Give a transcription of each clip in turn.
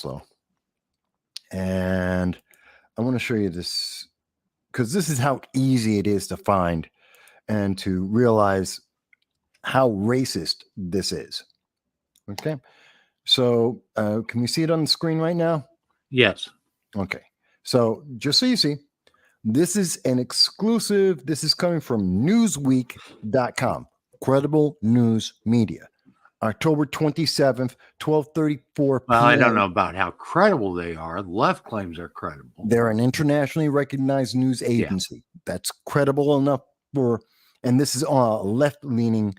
slow. And I want to show you this because this is how easy it is to find and to realize how racist this is. Okay. So can we see it on the screen right now? Yes. Okay. So just so you see, this is an exclusive. This is coming from Newsweek.com, credible news media. October 27th, 12:34 p.m. Well, I don't know about how credible they are. The left claims they're credible. They're an internationally recognized news agency that's credible enough for, and this is a left-leaning,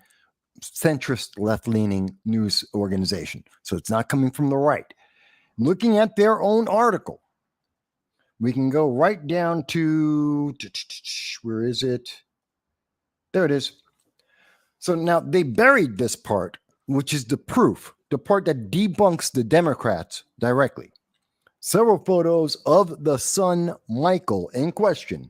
centrist left-leaning news organization. So it's not coming from the right. Looking at their own article, we can go right down to, where is it? There it is. So now they buried this part, which is the proof, the part that debunks the Democrats directly. Several photos of the son, Michael, in question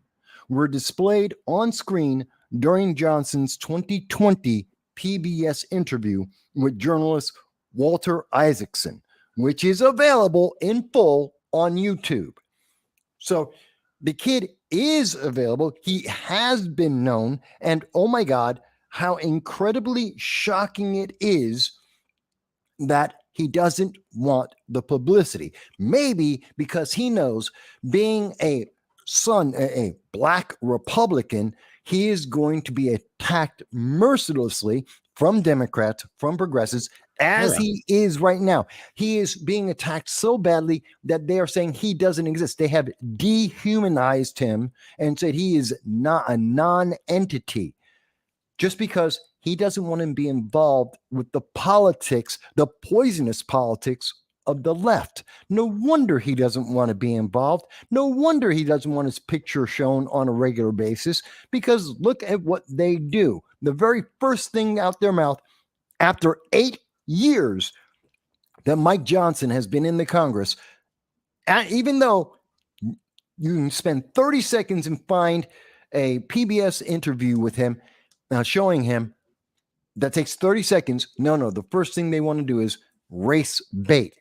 were displayed on screen during Johnson's 2020 PBS interview with journalist Walter Isaacson, which is available in full on YouTube. So the kid is available. He has been known. And oh my God, how incredibly shocking it is that he doesn't want the publicity. Maybe because he knows being a son, a black Republican, he is going to be attacked mercilessly from Democrats, from progressives, as he is right now. He is being attacked so badly that they are saying he doesn't exist. They have dehumanized him and said he is not a non-entity just because he doesn't want to be involved with the politics, the poisonous politics of the left. No wonder he doesn't want to be involved. No wonder he doesn't want his picture shown on a regular basis, because look at what they do. The very first thing out their mouth after 8 years that Mike Johnson has been in the Congress, even though you can spend 30 seconds and find a PBS interview with him, showing him, that takes 30 seconds. No, the first thing they want to do is race bait.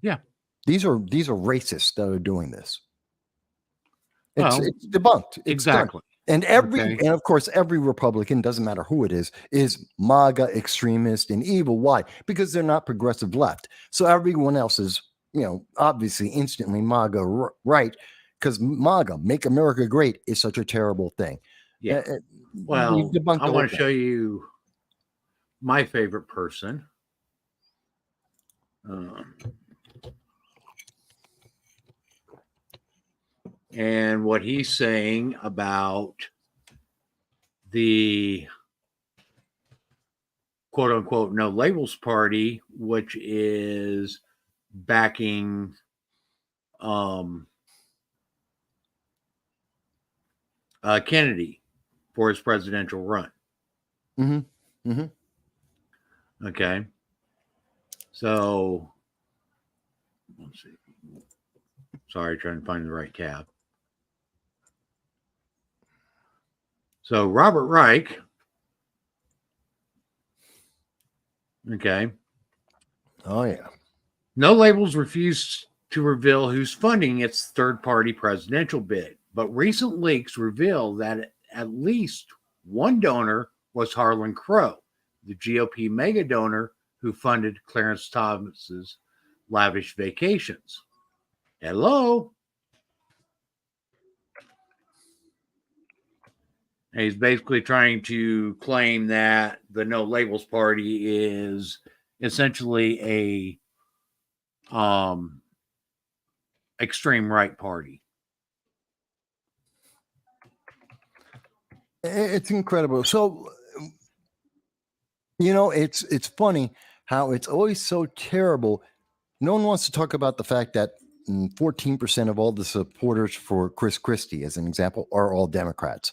Yeah. These are racists that are doing this. It's debunked. Exactly. And and of course, every Republican, doesn't matter who it is MAGA extremist and evil. Why? Because they're not progressive left. So everyone else is, obviously instantly MAGA right, because MAGA, Make America Great, is such a terrible thing. Yeah. Well, I want to show you my favorite person. And what he's saying about the quote unquote no labels party, which is backing Kennedy for his presidential run. Mm-hmm. Mm-hmm. Okay. So let's see. Sorry, trying to find the right tab. So Robert Reich. Okay. Oh, yeah. No Labels refused to reveal who's funding its third-party presidential bid, but recent leaks reveal that at least one donor was Harlan Crow, the GOP mega donor who funded Clarence Thomas's lavish vacations. Hello. And he's basically trying to claim that the No Labels Party is essentially a extreme right party. It's incredible. So, it's funny how it's always so terrible. No one wants to talk about the fact that 14% of all the supporters for Chris Christie, as an example, are all Democrats.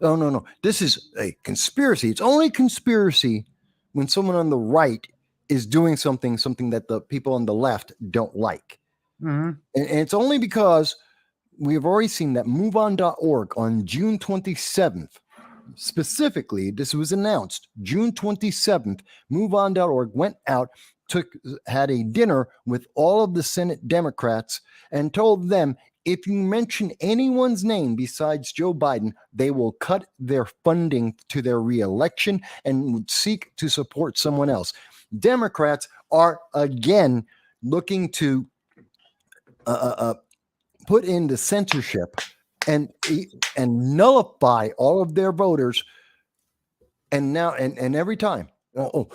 Oh, no. This is a conspiracy. It's only conspiracy when someone on the right is doing something that the people on the left don't like. Mm-hmm. And it's only because we've already seen that MoveOn.org on June 27th, specifically, this was announced June 27th, MoveOn.org went out had a dinner with all of the Senate Democrats and told them, if you mention anyone's name besides Joe Biden, they will cut their funding to their reelection and would seek to support someone else. Democrats are again looking to put in the censorship and nullify all of their voters. And now, and every time,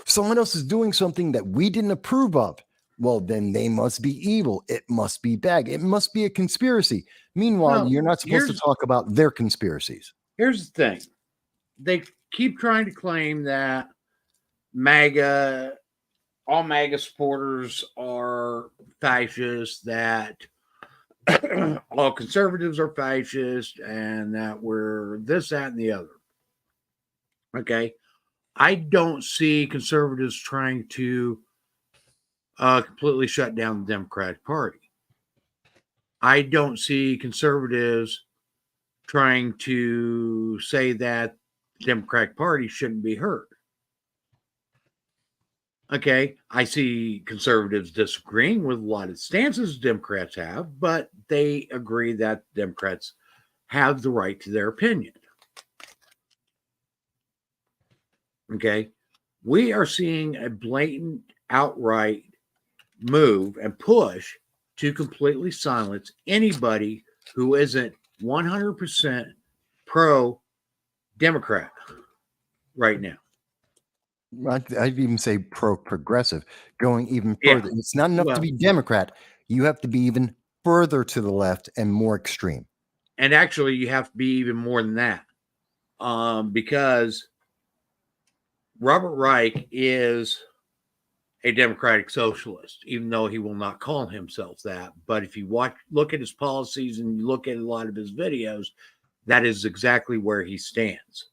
someone else is doing something that we didn't approve of. Well, then they must be evil. It must be bad. It must be a conspiracy. Meanwhile, you're not supposed to talk about their conspiracies. Here's the thing. They keep trying to claim that all MAGA supporters are fascists, that all conservatives are fascist, and that we're this, that, and the other. Okay. I don't see conservatives trying to completely shut down the Democratic Party. I don't see conservatives trying to say that the Democratic Party shouldn't be heard. Okay, I see conservatives disagreeing with a lot of stances Democrats have, but they agree that Democrats have the right to their opinion. Okay, we are seeing a blatant, outright move and push to completely silence anybody who isn't 100% pro-Democrat right now. I'd even say pro-progressive, going even further. Yeah. It's not enough to be Democrat. You have to be even further to the left and more extreme. And actually, you have to be even more than that, because Robert Reich is a democratic socialist, even though he will not call himself that. But if you look at his policies and you look at a lot of his videos, that is exactly where he stands.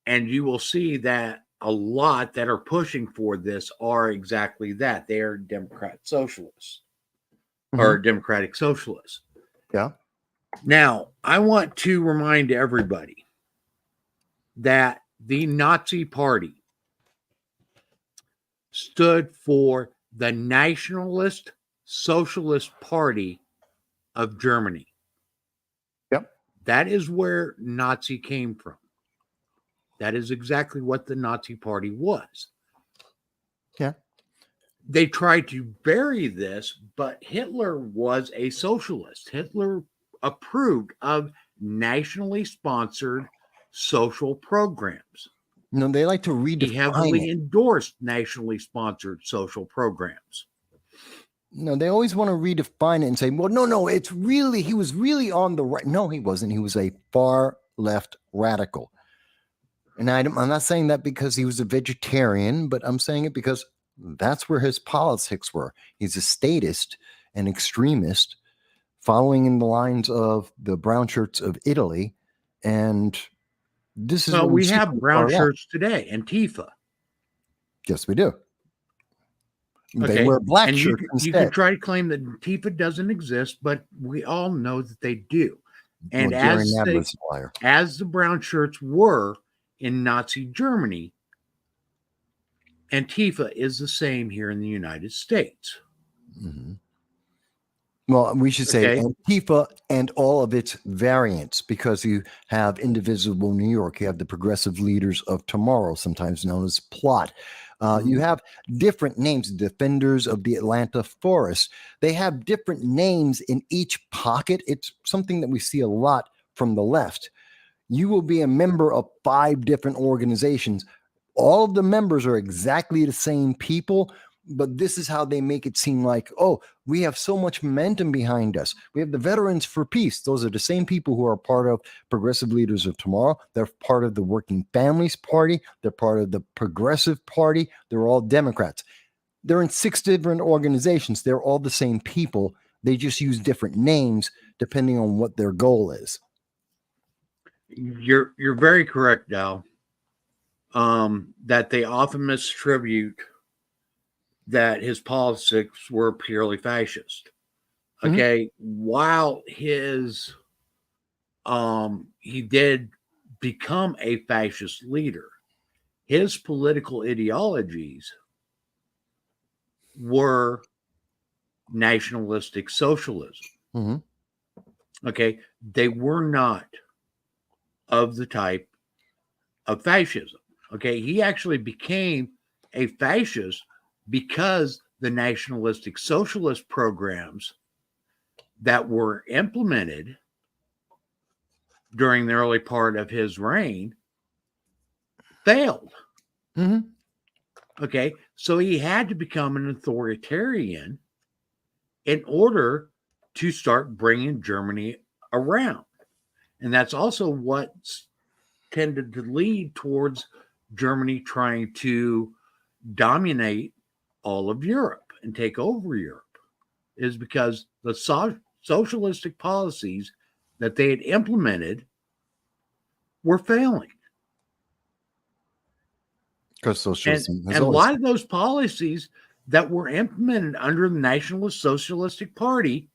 And you will see that a lot that are pushing for this are exactly that. They are Democrat socialists or democratic socialists. Yeah. Now, I want to remind everybody that the Nazi Party stood for the Nationalist Socialist Party of Germany. Yep. That is where Nazi came from. That is exactly what the Nazi Party was. Yeah. They tried to bury this, but Hitler was a socialist. Hitler approved of nationally sponsored social programs. No, they like to redefine He heavily endorsed nationally sponsored social programs. No, they always want to redefine it and say, well, no, he was really on the right. No, he wasn't. He was a far left radical. And I'm not saying that because he was a vegetarian, but I'm saying it because that's where his politics were. He's a statist and extremist, following in the lines of the brown shirts of Italy. And this is well, we have brown shirts today, Antifa. Yes, we do. Okay. They wear black and shirts you can try to claim that Antifa doesn't exist, but we all know that they do. And as the brown shirts were in Nazi Germany, Antifa is the same here in the United States. Mm-hmm. Well, we should say Antifa and all of its variants, because you have Indivisible New York, you have the Progressive Leaders of Tomorrow, sometimes known as PLOT. You have different names, Defenders of the Atlanta Forest. They have different names in each pocket. It's something that we see a lot from the left. You will be a member of 5 different organizations. All of the members are exactly the same people, but this is how they make it seem like, oh, we have so much momentum behind us. We have the Veterans for Peace. Those are the same people who are part of Progressive Leaders of Tomorrow. They're part of the Working Families Party. They're part of the Progressive Party. They're all Democrats. They're in 6 different organizations. They're all the same people. They just use different names depending on what their goal is. You're very correct, Dal. That they often misattribute that his politics were purely fascist. Okay, while his he did become a fascist leader, his political ideologies were nationalistic socialism. Mm-hmm. Okay. They were not of the type of fascism. Okay. He actually became a fascist because the nationalistic socialist programs that were implemented during the early part of his reign failed. Mm-hmm. Okay. So he had to become an authoritarian in order to start bringing Germany around. And that's also what tended to lead towards Germany trying to dominate all of Europe and take over Europe, is because the socialistic policies that they had implemented were failing. Because And, socialism has and a always. lot of those policies that were implemented under the Nationalist Socialistic Party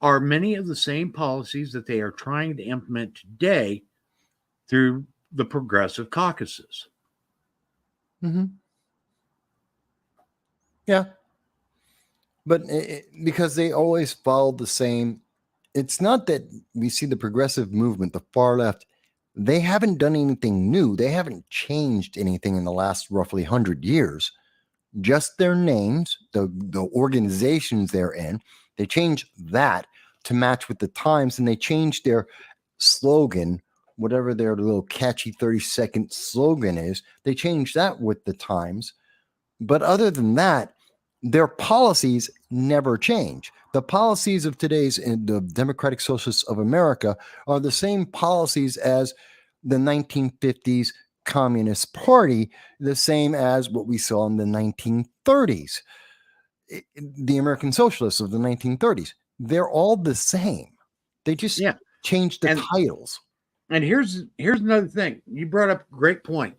are many of the same policies that they are trying to implement today through the progressive caucuses. Mm-hmm. Yeah. But because they always follow the same, it's not that we see the progressive movement, the far left, they haven't done anything new. They haven't changed anything in the last roughly 100 years. Just their names, the organizations they're in, they changed that to match with the times, and they changed their slogan, whatever their little catchy 30-second slogan is, they changed that with the times. But other than that, their policies never change. The policies of today's the Democratic Socialists of America are the same policies as the 1950s Communist Party, the same as what we saw in the 1930s, the American Socialists of the 1930s. They're all the same. They just changed the titles. And here's another thing. You brought up a great point,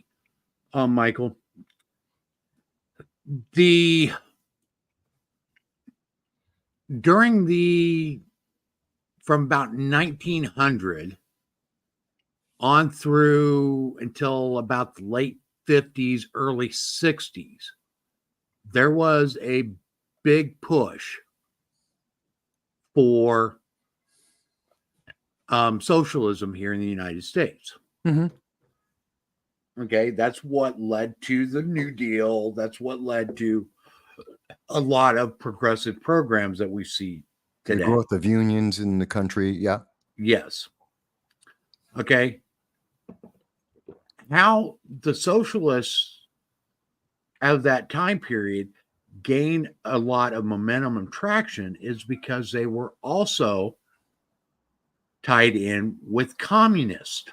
Michael. From about 1900 on through until about the late 50s, early 60s, there was a big push for socialism here in the United States. Mm-hmm. Okay, that's what led to the New Deal. That's what led to a lot of progressive programs that we see today. The growth of unions in the country, yeah. Yes. Okay. How the socialists of that time period gained a lot of momentum and traction is because they were also tied in with communist.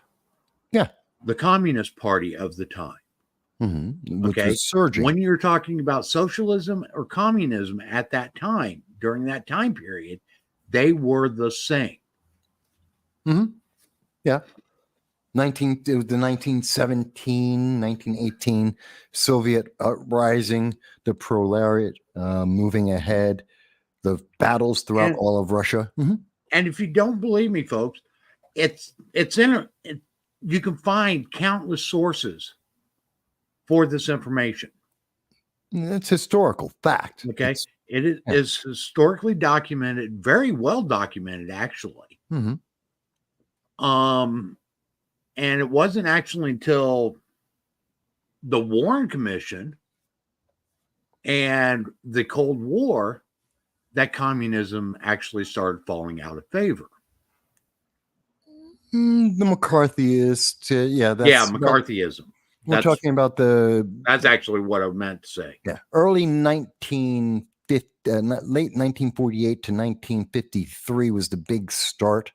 Yeah. The Communist Party of the time. Mm-hmm. Which Okay. was surging. When you're talking about socialism or communism at that time, during that time period, they were the same. Mm-hmm. Yeah. It was the 1917, 1918 Soviet uprising, the proletariat moving ahead, the battles throughout all of Russia. Mm-hmm. And if you don't believe me, folks, you can find countless sources for this information. It's historical fact. Okay. It is historically documented, very well documented, actually. Mm-hmm. And it wasn't actually until the Warren Commission and the Cold War that communism actually started falling out of favor. The McCarthyist, McCarthyism. We're talking about that's actually what I meant to say. Yeah, early 1950, late 1948 to 1953 was the big start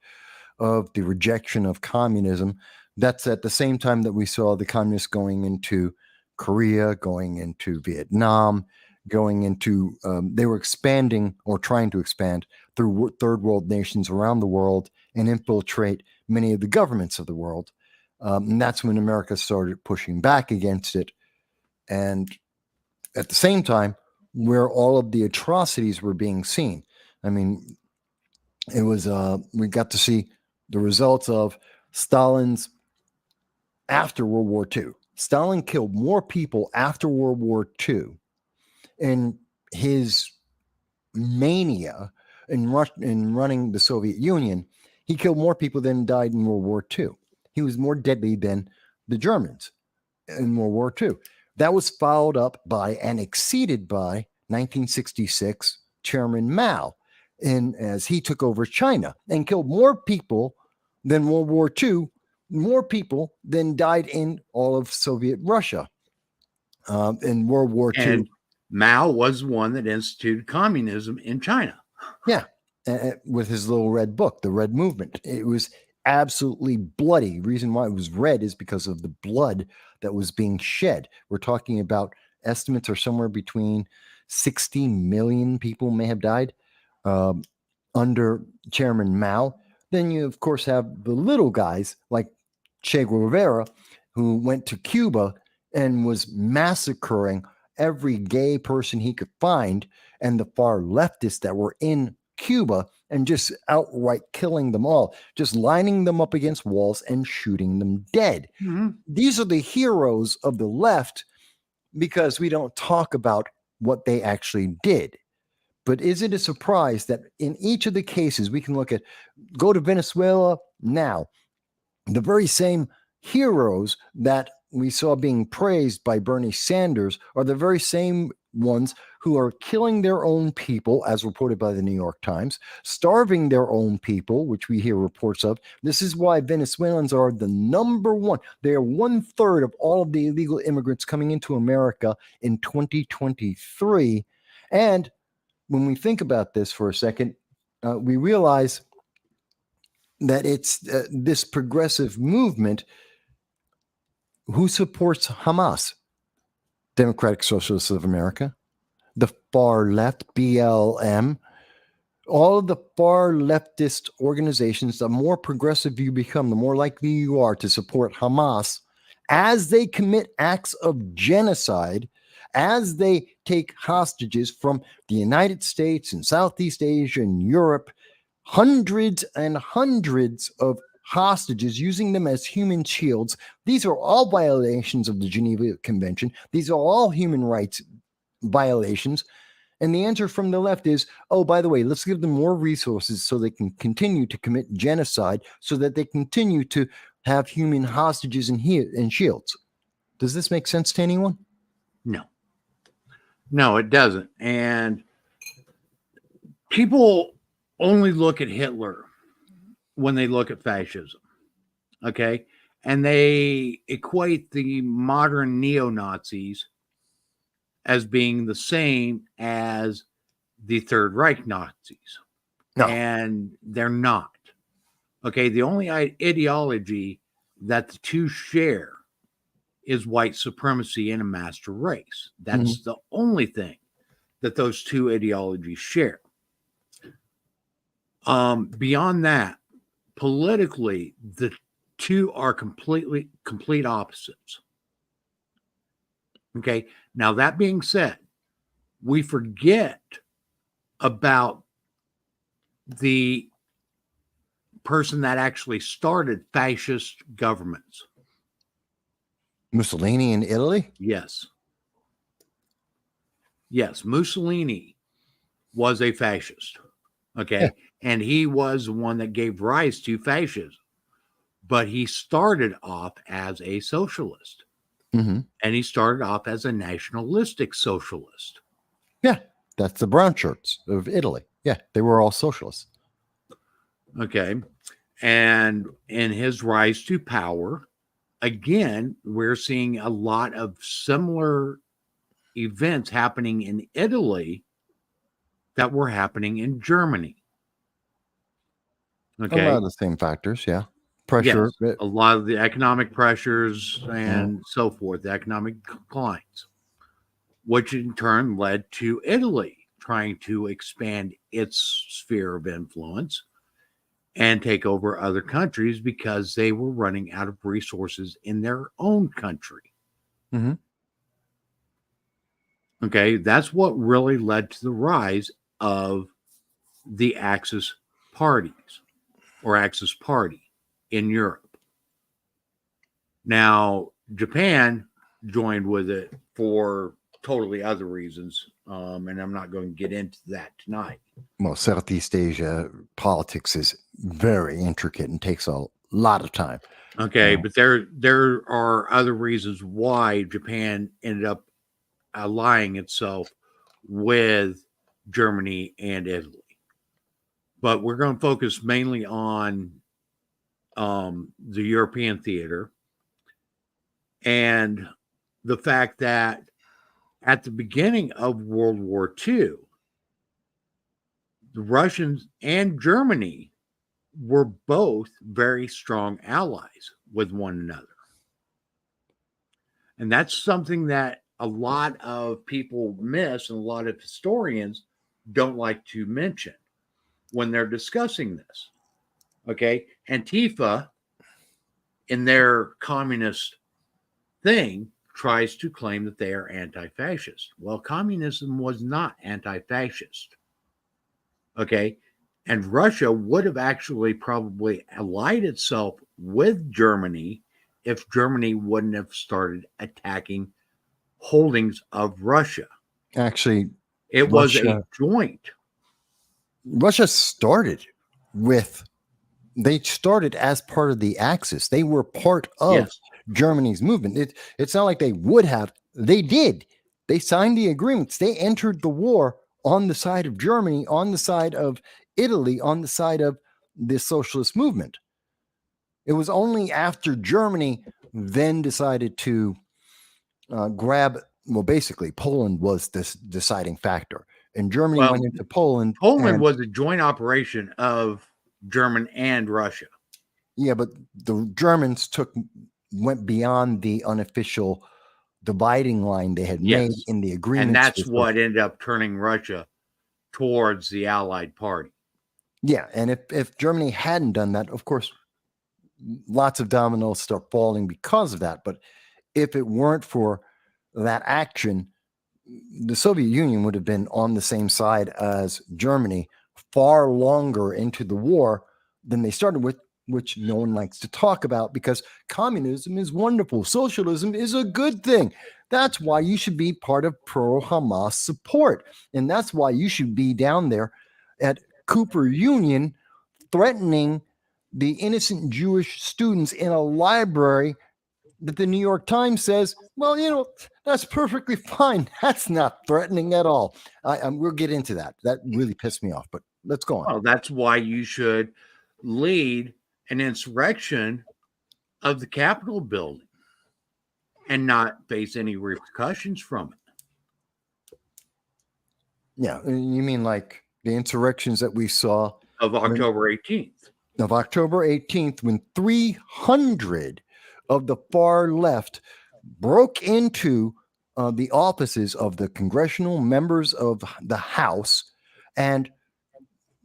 of the rejection of communism. That's at the same time that we saw the communists going into Korea, going into Vietnam, going into, they were expanding or trying to expand through third world nations around the world and infiltrate many of the governments of the world. And that's when America started pushing back against it. And at the same time, where all of the atrocities were being seen. I mean, it was, we got to see the results of Stalin's after World War II. Stalin killed more people after World War II, and his mania in running the Soviet Union, he killed more people than died in World War II. He was more deadly than the Germans in World War II. That was followed up by and exceeded by 1966 Chairman Mao, as he took over China and killed more people than World War II, more people than died in all of Soviet Russia in World War II. And Mao was the one that instituted communism in China. Yeah, with his little red book, The Red Movement. It was absolutely bloody. The reason why it was red is because of the blood that was being shed. We're talking about estimates are somewhere between 60 million people may have died under Chairman Mao. Then you, of course, have the little guys like Che Guevara, who went to Cuba and was massacring every gay person he could find, and the far leftists that were in Cuba, and just outright killing them all, just lining them up against walls and shooting them dead. Mm-hmm. These are the heroes of the left, because we don't talk about what they actually did. But is it a surprise that in each of the cases we can go to Venezuela now, the very same heroes that we saw being praised by Bernie Sanders are the very same ones who are killing their own people, as reported by the New York Times, starving their own people, which we hear reports of. This is why Venezuelans are the number one. They are 1/3 of all of the illegal immigrants coming into America in 2023. And when we think about this for a second, we realize that it's this progressive movement. Who supports Hamas? Democratic Socialists of America, the far left, BLM, all of the far leftist organizations. The more progressive you become, the more likely you are to support Hamas as they commit acts of genocide, as they take hostages from the United States and Southeast Asia and Europe, hundreds and hundreds of hostages, using them as human shields. These are all violations of the Geneva Convention. These are all human rights violations. And the answer from the left is, oh, by the way, let's give them more resources so they can continue to commit genocide, so that they continue to have human hostages and shields. Does this make sense to anyone? No, it doesn't. And people only look at Hitler when they look at fascism, okay? And they equate the modern neo-Nazis as being the same as the Third Reich Nazis. No. And they're not. Okay, the only ideology that the two share is white supremacy and a master race. That's the only thing that those two ideologies share. Beyond that, politically, the two are complete opposites. Okay. Now, that being said, we forget about the person that actually started fascist governments. Mussolini in Italy? Yes. Yes. Mussolini was a fascist. Okay. Yeah. And he was the one that gave rise to fascism. But he started off as a socialist. Mm-hmm. And he started off as a nationalistic socialist. Yeah. That's the brown shirts of Italy. Yeah. They were all socialists. Okay. And in his rise to power, again, we're seeing a lot of similar events happening in Italy that were happening in Germany. Okay. A lot of the same factors, yeah. Pressure. Yes, a lot of the economic pressures and so forth, the economic declines, which in turn led to Italy trying to expand its sphere of influence and take over other countries because they were running out of resources in their own country. Mm-hmm. Okay, that's what really led to the rise of the Axis parties or Axis party in Europe. Now, Japan joined with it for totally other reasons. And I'm not going to get into that tonight. Well, Southeast Asia politics is very intricate and takes a lot of time. Okay, but there are other reasons why Japan ended up allying itself with Germany and Italy. But we're going to focus mainly on the European theater and the fact that at the beginning of World War II, the Russians and Germany were both very strong allies with one another. And that's something that a lot of people miss and a lot of historians don't like to mention when they're discussing this. Okay. Antifa, in their communist thing, tries to claim that they are anti-fascist. Well, communism was not anti-fascist. Okay. And Russia would have actually probably allied itself with Germany if Germany wouldn't have started attacking holdings of Russia. Actually, it was a joint. Russia started as part of the Axis. They were part of Germany's movement. It's not like they would have. They did. They signed the agreements. They entered the war on the side of Germany, on the side of Italy, on the side of the socialist movement. It was only after Germany then decided to basically Poland was this deciding factor. And Germany went into Poland. Poland was a joint operation of German and Russia. Yeah, but the Germans went beyond the unofficial dividing line they had made in the agreement. And that's what ended up turning Russia towards the Allied party. Yeah, and if Germany hadn't done that, of course, lots of dominoes start falling because of that. But if it weren't for that action, the Soviet Union would have been on the same side as Germany far longer into the war than they started with, which no one likes to talk about because communism is wonderful. Socialism is a good thing. That's why you should be part of pro-Hamas support. And that's why you should be down there at Cooper Union threatening the innocent Jewish students in a library that the New York Times says, well, that's perfectly fine. That's not threatening at all. We'll get into that. That really pissed me off, but let's go on. Well, that's why you should lead an insurrection of the Capitol building and not face any repercussions from it. Yeah, you mean like the insurrections that we saw of October 18th. Of October 18th, when 300 of the far left broke into the offices of the congressional members of the House and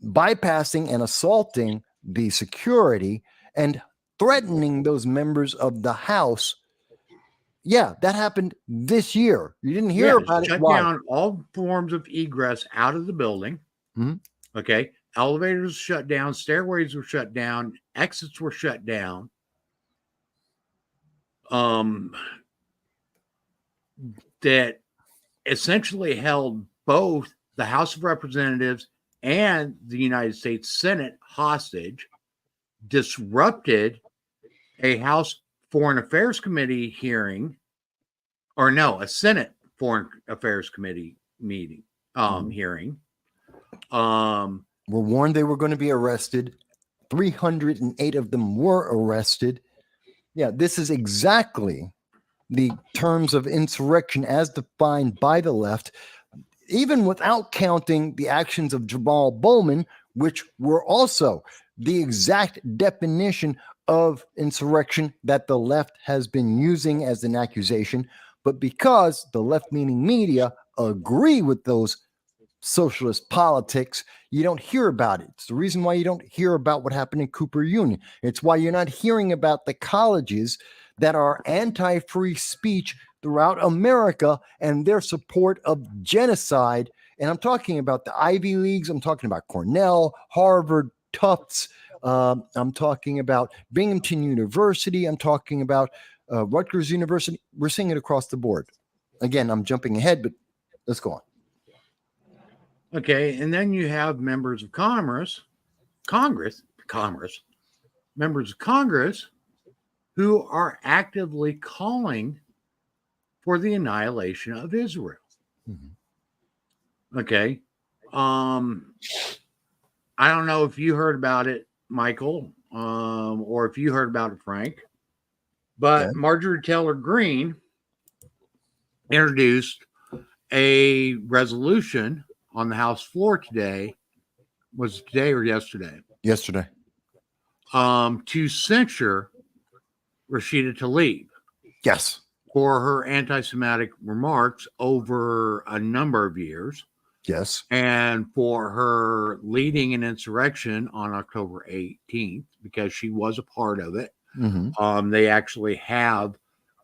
bypassing and assaulting the security and threatening those members of the House. Yeah, that happened this year. You didn't hear about it. Shut down all forms of egress out of the building. Mm-hmm. Okay. Elevators shut down. Stairways were shut down. Exits were shut down. That essentially held both the House of Representatives and the United States Senate hostage, disrupted a House Foreign Affairs Committee hearing, a Senate Foreign Affairs Committee meeting, hearing. Were warned they were going to be arrested. 308 of them were arrested. Yeah, this is exactly the terms of insurrection as defined by the left, even without counting the actions of Jamal Bowman, which were also the exact definition of insurrection that the left has been using as an accusation. But because the left-leaning media agree with those socialist politics, you don't hear about it. It's the reason why you don't hear about what happened in Cooper Union. It's why you're not hearing about the colleges that are anti-free speech throughout America and their support of genocide. And I'm talking about the Ivy Leagues. I'm talking about Cornell, Harvard, Tufts. I'm talking about Binghamton University. I'm talking about Rutgers University. We're seeing it across the board. Again, I'm jumping ahead, but let's go on. Okay, and then you have members of Congress, members of Congress who are actively calling for the annihilation of Israel. Okay. I don't know if you heard about it, Michael, or if you heard about it, Frank, but Marjorie Taylor Greene introduced a resolution on the House floor today. Was it today or yesterday? Yesterday. To censure Rashida Tlaib. Yes. For her anti-Semitic remarks over a number of years. Yes. And for her leading an insurrection on October 18th, because she was a part of it. They actually have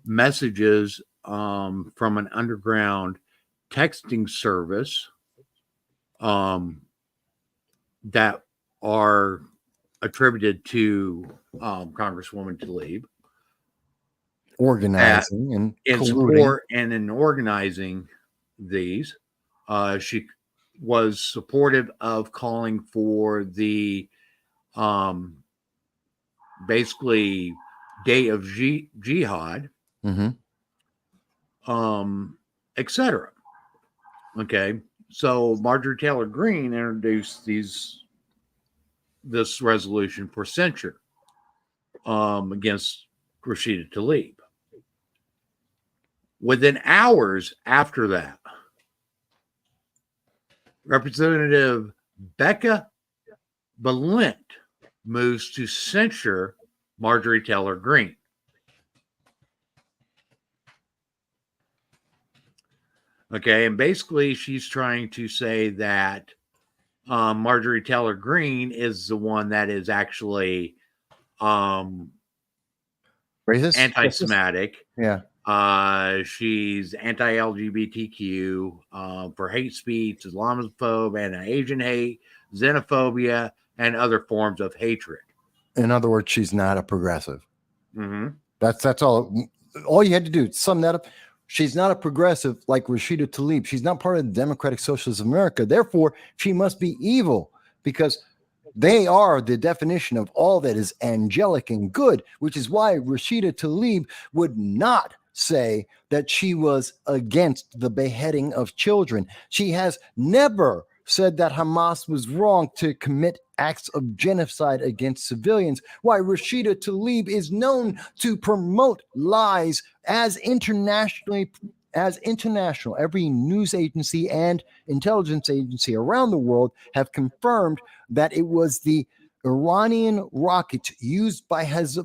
messages from an underground texting service that are attributed to Congresswoman Tlaib. Organizing and in support and in organizing these. She was supportive of calling for the basically day of jihad, etc. Okay, so Marjorie Taylor Greene introduced this resolution for censure against Rashida Tlaib. Within hours after that, Representative Becca Balint moves to censure Marjorie Taylor Greene. Okay, and basically she's trying to say that Marjorie Taylor Greene is the one that is actually racist, anti-Semitic. Yeah. She's anti-LGBTQ, for hate speech, Islamophobe, anti-Asian hate, xenophobia, and other forms of hatred. In other words, she's not a progressive. That's all. All you had to do, sum that up. She's not a progressive like Rashida Tlaib. She's not part of the Democratic Socialists of America. Therefore, she must be evil because they are the definition of all that is angelic and good, which is why Rashida Tlaib would not say that she was against the beheading of children. She has never said that Hamas was wrong to commit acts of genocide against civilians. Why Rashida Tlaib is known to promote lies as international. Every news agency and intelligence agency around the world have confirmed that it was the Iranian rockets used by Hamas,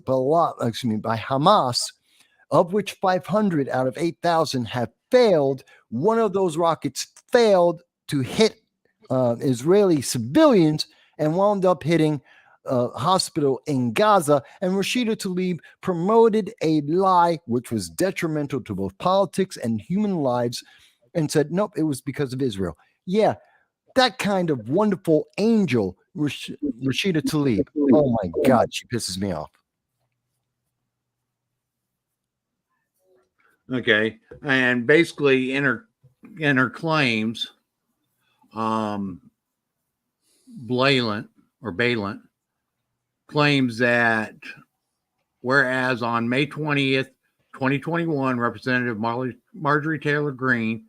of which 500 out of 8,000 have failed. One of those rockets failed to hit Israeli civilians and wound up hitting a hospital in Gaza. And Rashida Tlaib promoted a lie which was detrimental to both politics and human lives and said, nope, it was because of Israel. Yeah, that kind of wonderful angel, Rashida Tlaib. Oh my God, she pisses me off. Okay, and basically in her claims, Balint claims that whereas on May 20th, 2021, Representative Marjorie Taylor Greene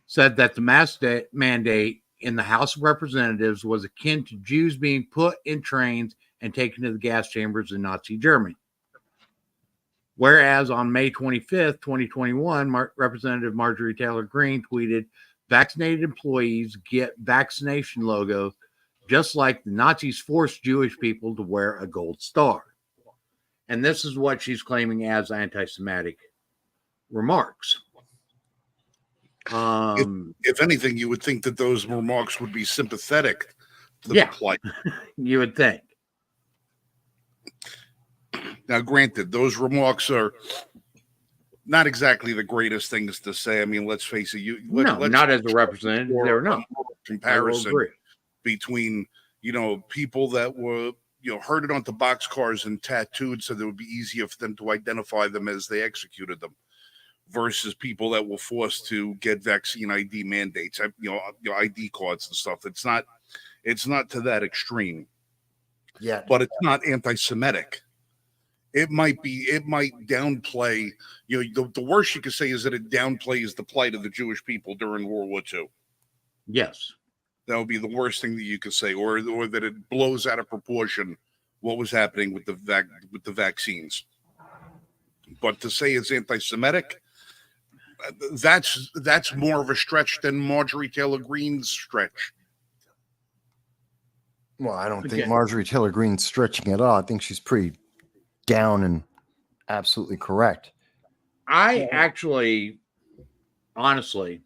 said that the mask mandate in the House of Representatives was akin to Jews being put in trains and taken to the gas chambers in Nazi Germany. Whereas on May 25th, 2021, Representative Marjorie Taylor Greene tweeted, "Vaccinated employees get vaccination logo, just like the Nazis forced Jewish people to wear a gold star." And this is what she's claiming as anti-Semitic remarks. If anything, you would think that those remarks would be sympathetic to the plight. You would think. Now, granted, those remarks are not exactly the greatest things to say. I mean, let's face it. Not as a representative. They're not. Comparison between, people that were herd it onto boxcars and tattooed so that it would be easier for them to identify them as they executed them, versus people that were forced to get vaccine ID mandates, ID cards and stuff. It's not to that extreme. Yeah. But it's not anti-Semitic. It might downplay, the worst you could say is that it downplays the plight of the Jewish people during World War II. Yes. That would be the worst thing that you could say, or that it blows out of proportion what was happening with the vaccines. But to say it's anti-Semitic, that's more of a stretch than Marjorie Taylor Greene's stretch. Well, I don't think Marjorie Taylor Greene's stretching at all. I think she's pretty down and absolutely correct. I actually, honestly,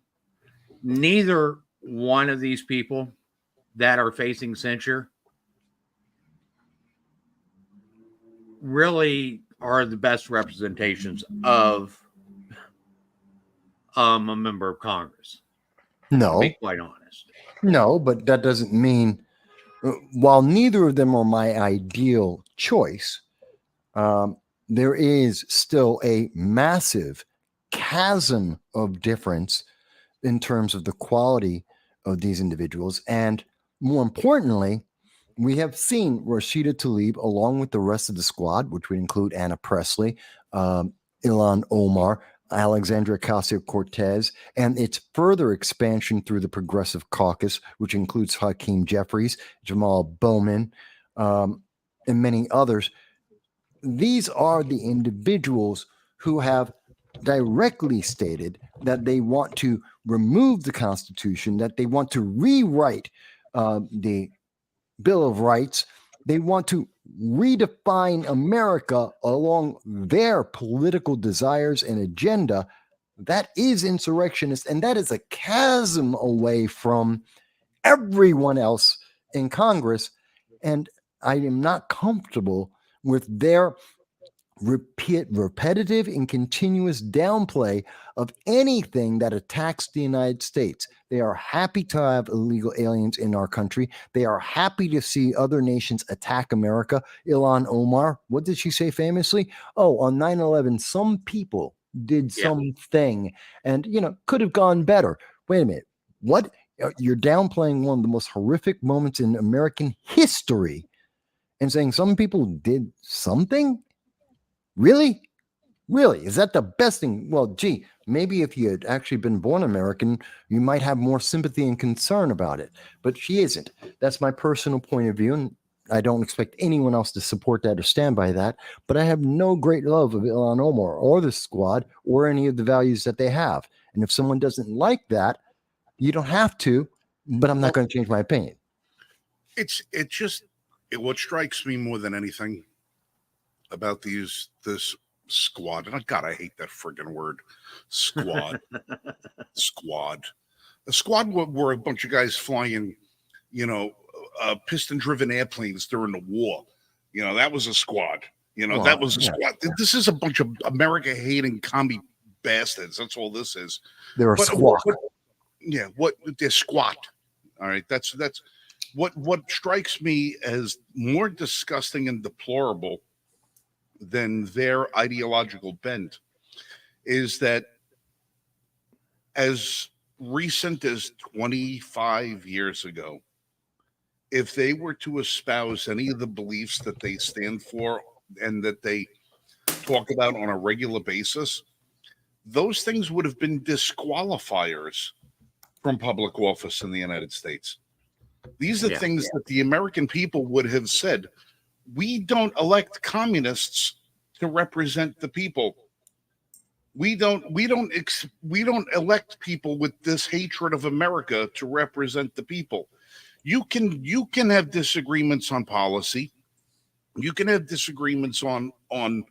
neither one of these people that are facing censure really are the best representations of a member of Congress. No, To be quite honest. No, but that doesn't mean, while neither of them are my ideal choice, there is still a massive chasm of difference in terms of the quality of these individuals. And more importantly, we have seen Rashida Tlaib, along with the rest of the squad, which would include Anna Presley, Ilhan Omar, Alexandria Ocasio-Cortez, and its further expansion through the Progressive Caucus, which includes Hakeem Jeffries, Jamal Bowman, and many others. These are the individuals who have directly stated that they want to remove the Constitution, that they want to rewrite the Bill of Rights. They want to redefine America along their political desires and agenda. That is insurrectionist, and that is a chasm away from everyone else in Congress. And I am not comfortable with their repetitive and continuous downplay of anything that attacks the United States. They are happy to have illegal aliens in our country. They are happy to see other nations attack America. Ilhan Omar, what did she say famously? Oh, on 9/11, some people did something and, could have gone better. Wait a minute. What? You're downplaying one of the most horrific moments in American history and saying some people did something? Really? Really? Is that the best thing? Well, gee, maybe if you had actually been born American, you might have more sympathy and concern about it. But she isn't. That's my personal point of view, and I don't expect anyone else to support that or stand by that. But I have no great love of Ilhan Omar or the squad or any of the values that they have. And if someone doesn't like that, you don't have to, but I'm not going to change my opinion. What strikes me more than anything about this squad, and God, I hate that friggin' word, squad. Squad. The squad were a bunch of guys flying, piston-driven airplanes during the war. That was a squad. That was a squad. This is a bunch of America-hating commie bastards. That's all this is. They're a squawk. They're squat. All right, that's what strikes me as more disgusting and deplorable than their ideological bent is that as recent as 25 years ago, if they were to espouse any of the beliefs that they stand for and that they talk about on a regular basis, those things would have been disqualifiers from public office in the United States. These are things that the American people would have said. We don't elect communists to represent the people. We don't elect people with this hatred of America to represent the people. You can have disagreements on policy. You can have disagreements on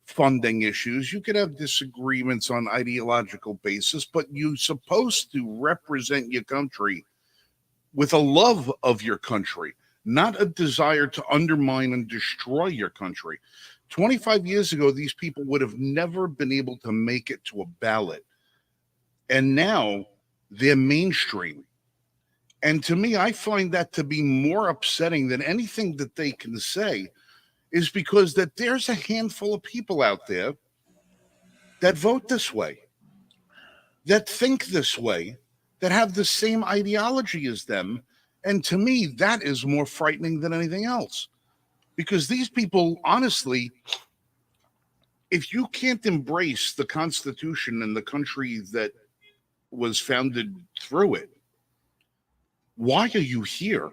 funding issues. You can have disagreements on ideological basis, but you're supposed to represent your country with a love of your country, not a desire to undermine and destroy your country. 25 years ago, these people would have never been able to make it to a ballot. And now they're mainstream. And to me, I find that to be more upsetting than anything that they can say, is because that there's a handful of people out there that vote this way, that think this way, that have the same ideology as them. And to me, that is more frightening than anything else. Because these people, honestly, if you can't embrace the Constitution and the country that was founded through it, why are you here?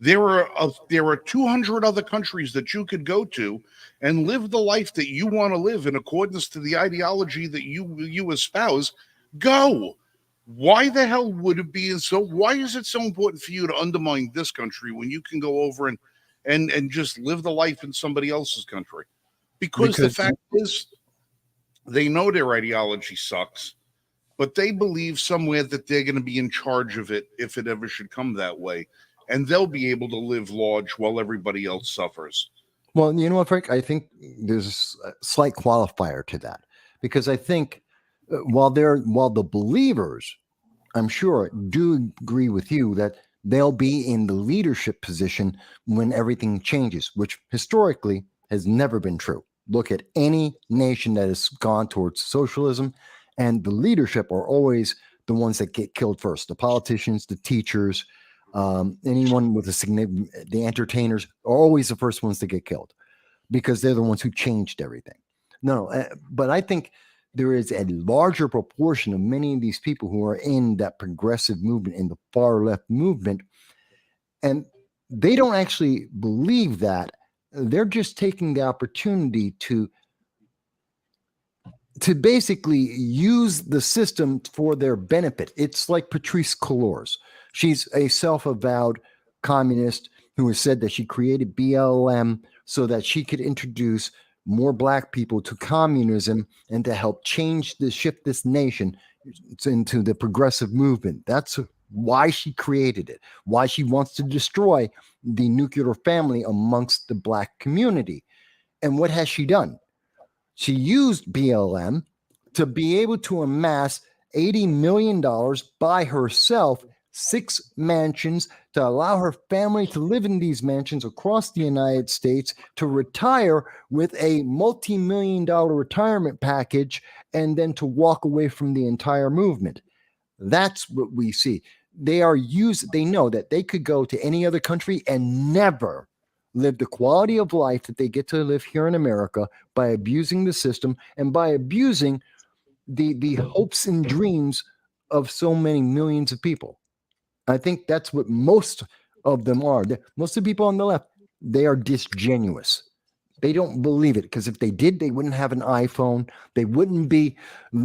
There are 200 other countries that you could go to and live the life that you want to live in accordance to the ideology that you espouse. Go. Why the hell would it be so? Why is it so important for you to undermine this country when you can go over and just live the life in somebody else's country? Because the fact is, they know their ideology sucks, but they believe somewhere that they're going to be in charge of it if it ever should come that way. And they'll be able to live large while everybody else suffers. Well, you know what, Frank? I think there's a slight qualifier to that, because I think while the believers, I'm sure, do agree with you that they'll be in the leadership position when everything changes, which historically has never been true. Look at any nation that has gone towards socialism, and the leadership are always the ones that get killed first. The politicians, the teachers, anyone with a significant, the entertainers are always the first ones to get killed because they're the ones who changed everything. But I think there is a larger proportion of many of these people who are in that progressive movement, in the far left movement, and they don't actually believe that. They're just taking the opportunity to basically use the system for their benefit. It's like Patrice Cullors. She's a self-avowed communist who has said that she created BLM so that she could introduce more black people to communism and to help shift this nation into the progressive movement. That's why she created it, why she wants to destroy the nuclear family amongst the black community. And what has she done? She used BLM to be able to amass $80 million by herself, 6 mansions, to allow her family to live in these mansions across the United States, to retire with a multi-million-dollar retirement package, and then to walk away from the entire movement. That's what we see. They know that they could go to any other country and never live the quality of life that they get to live here in America by abusing the system and by abusing the hopes and dreams of so many millions of people. I think that's what most of them are. Most of the people on the left, they are disingenuous. They don't believe it, because if they did, they wouldn't have an iPhone. They wouldn't be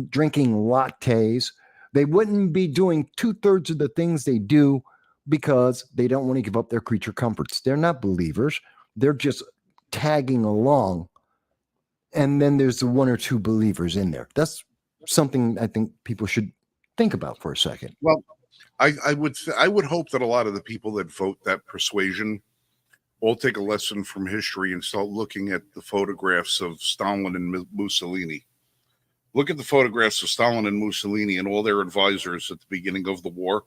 drinking lattes. They wouldn't be doing 2/3 of the things they do, because they don't want to give up their creature comforts. They're not believers. They're just tagging along. And then there's the 1 or 2 believers in there. That's something I think people should think about for a second. Well, I would hope that a lot of the people that vote that persuasion all take a lesson from history and start looking at the photographs of Stalin and Mussolini. Look at the photographs of Stalin and Mussolini and all their advisors at the beginning of the war,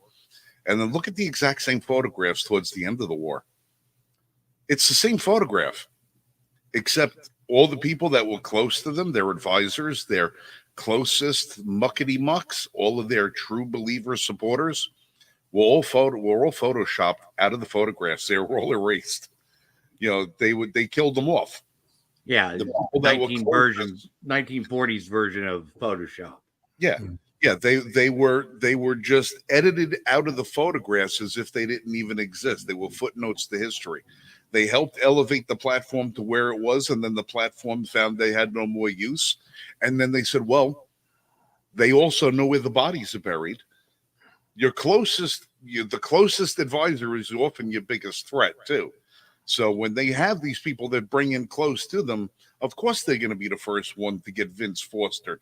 and then look at the exact same photographs towards the end of the war. It's the same photograph, except all the people that were close to them, their advisors, their closest muckety mucks, all of their true believer supporters, were all photoshopped out of the photographs. They were all erased. They killed them off. Yeah, The people that 1940s version of Photoshop. Yeah. Yeah, they were just edited out of the photographs as if they didn't even exist. They were footnotes to history. They helped elevate the platform to where it was, and then the platform found they had no more use. And then they said, well, they also know where the bodies are buried. The closest advisor is often your biggest threat, too. So when they have these people that bring in close to them, of course they're going to be the first one to get Vince fostered.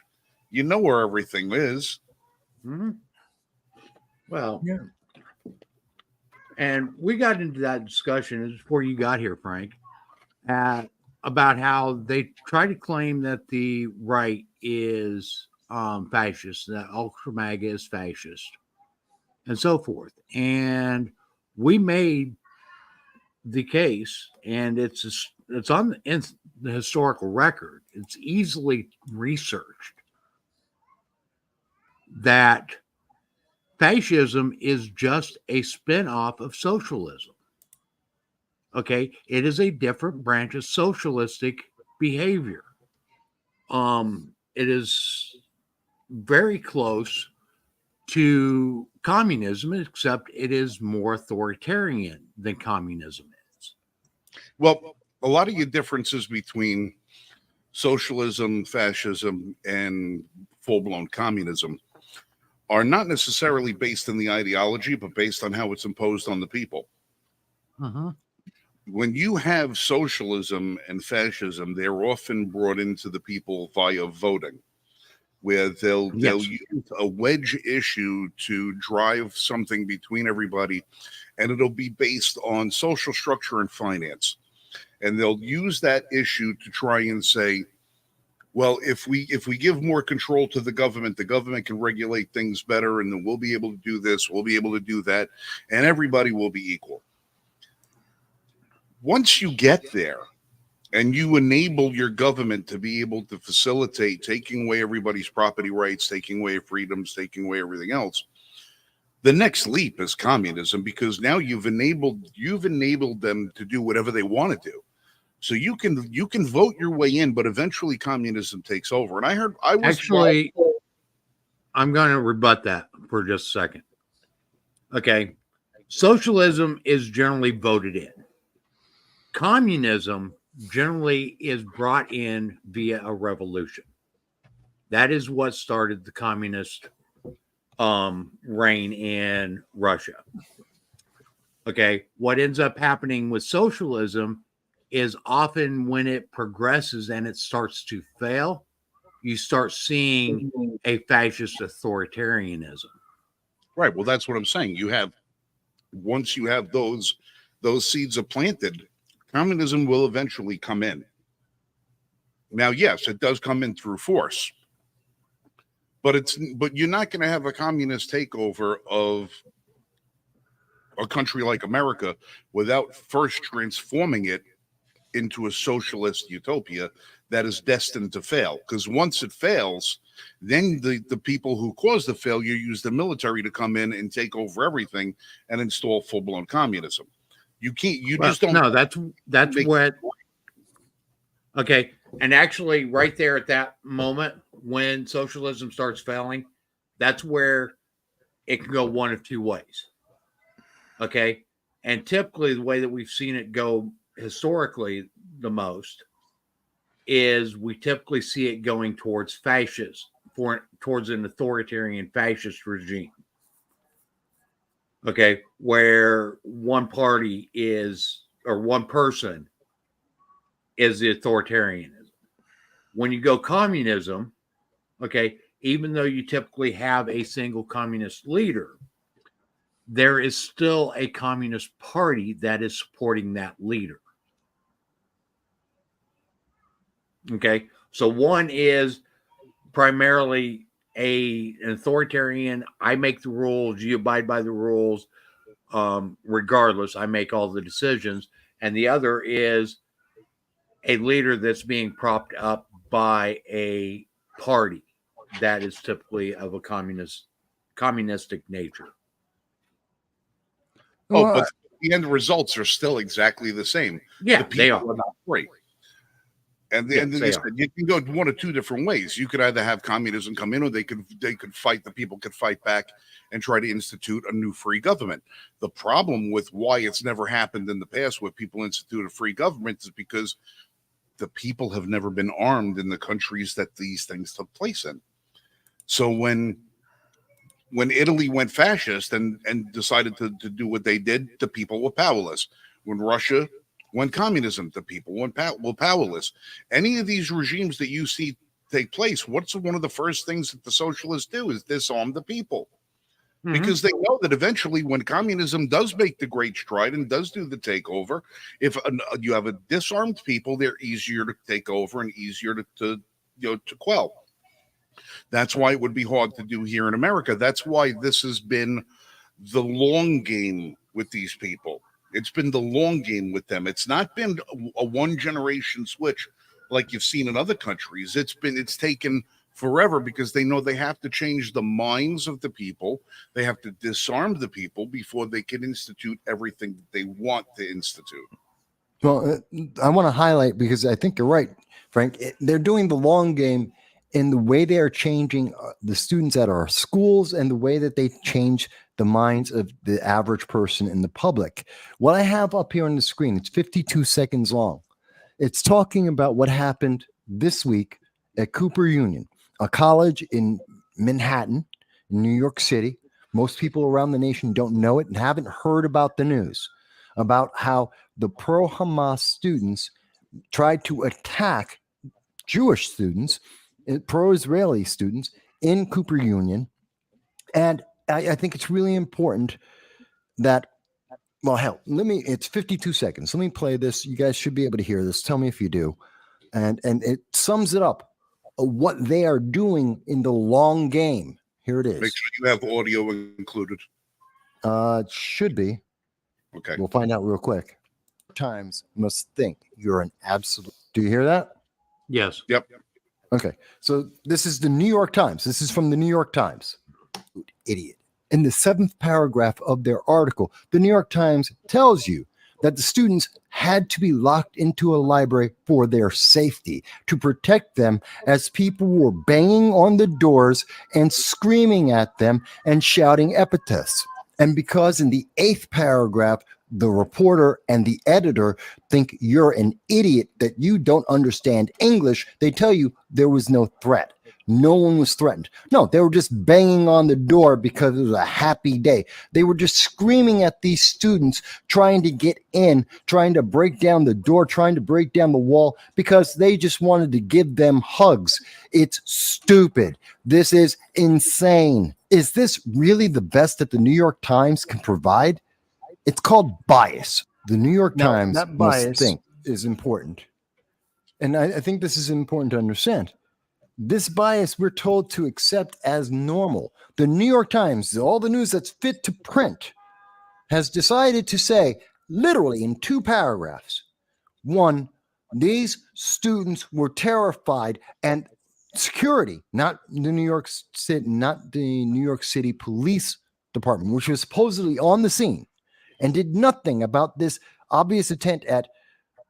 You know where everything is. Mm-hmm. Well, yeah. And we got into that discussion before you got here, Frank, about how they try to claim that the right is fascist, that ultra MAGA is fascist. and so forth. And we made the case, and it's on the historical record. It's easily researched that fascism is just a spin-off of socialism. Okay, it is a different branch of socialistic behavior. It is very close to communism, except it is more authoritarian than communism is. Well, a lot of your differences between socialism, fascism, and full-blown communism are not necessarily based in the ideology, but based on how it's imposed on the people. When you have socialism and fascism, they're often brought into the people via voting, where they'll use a wedge issue to drive something between everybody, and it'll be based on social structure and finance. And they'll use that issue to try and say, well, if we give more control to the government can regulate things better, and then we'll be able to do this, we'll be able to do that, and everybody will be equal. Once you get there and you enable your government to be able to facilitate taking away everybody's property rights, taking away freedoms, taking away everything else, the next leap is communism, because now you've enabled them to do whatever they want to do. So you can vote your way in, but eventually communism takes over. And I'm going to rebut that for just a second. Okay. Socialism is generally voted in. Communism generally is brought in via a revolution. That is what started the communist reign in Russia. Okay. What ends up happening with socialism is often when it progresses and it starts to fail, you start seeing a fascist authoritarianism. Right. Well, that's what I'm saying. Once you have those seeds are planted, communism will eventually come in. Now, yes, it does come in through force, but you're not going to have a communist takeover of a country like America without first transforming it into a socialist utopia that is destined to fail. Because once it fails, then the people who caused the failure use the military to come in and take over everything and install full-blown communism. You can't. Just don't. No, that's what. Okay, and actually, right there at that moment when socialism starts failing, that's where it can go one of two ways. Okay, and typically the way that we've seen it go historically the most is we typically see it going towards towards an authoritarian fascist regime. Okay, where one party one person is the authoritarianism. When you go communism, okay, even though you typically have a single communist leader, there is still a communist party that is supporting that leader. Okay, so one is primarily an authoritarian. I make the rules, you abide by the rules. Regardless, I make all the decisions. And the other is a leader that's being propped up by a party that is typically of a communistic nature. But the end results are still exactly the same. Yeah, they are. Not free. And you can go one of two different ways. You could either have communism come in, or they could fight. The people could fight back and try to institute a new free government. The problem with why it's never happened in the past, where people institute a free government, is because the people have never been armed in the countries that these things took place in. So when Italy went fascist and decided to do what they did, the people were powerless. When Russia went communism, the people were powerless. Any of these regimes that you see take place, what's one of the first things that the socialists do is disarm the people. Mm-hmm. Because they know that eventually when communism does make the great stride and does do the takeover, if you have a disarmed people, they're easier to take over and easier to quell. That's why it would be hard to do here in America. That's why this has been the long game with these people. It's been the long game with them. It's not been a one generation switch like you've seen in other countries. It's taken forever because they know they have to change the minds of the people. They have to disarm the people before they can institute everything that they want to institute. Well, I want to highlight, because I think you're right, Frank. They're doing the long game in the way they are changing the students at our schools and the way that they change the minds of the average person in the public. What I have up here on the screen, it's 52 seconds long. It's talking about what happened this week at Cooper Union, a college in Manhattan, in New York City. Most people around the nation don't know it and haven't heard about the news about how the pro-Hamas students tried to attack Jewish students, pro-Israeli students in Cooper Union. And I think it's really important that, well, hell, it's 52 seconds. Let me play this. You guys should be able to hear this. Tell me if you do. And it sums it up, what they are doing in the long game. Here it is. Make sure you have audio included. It should be. Okay. We'll find out real quick. Times must think you're an absolute. Do you hear that? Yes. Yep. Okay. So this is the New York Times. This is from the New York Times. Idiot. In the 7th paragraph of their article, the New York Times tells you that the students had to be locked into a library for their safety, to protect them as people were banging on the doors and screaming at them and shouting epithets. And because in the 8th paragraph, the reporter and the editor think you're an idiot, that you don't understand English, they tell you there was no threat. No one was threatened. No, they were just banging on the door because it was a happy day. They were just screaming at these students, trying to get in, trying to break down the door, trying to break down the wall, because they just wanted to give them hugs. It's stupid. This is insane. Is this really the best that the New York Times can provide? It's called bias. The New York Times that bias must think is important. And I think this is important to understand. This bias we're told to accept as normal. The New York Times, all the news that's fit to print, has decided to say, literally in 2 paragraphs, 1, these students were terrified, and security, not the New York City Police Department, which was supposedly on the scene and did nothing about this obvious attempt at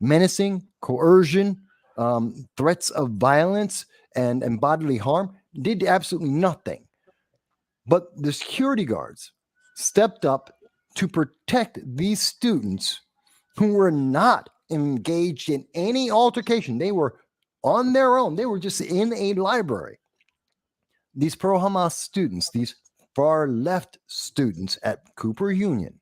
menacing, coercion, threats of violence, and bodily harm, did absolutely nothing. But the security guards stepped up to protect these students who were not engaged in any altercation. They were on their own. They were just in a library. These pro-Hamas students, these far left students at Cooper Union,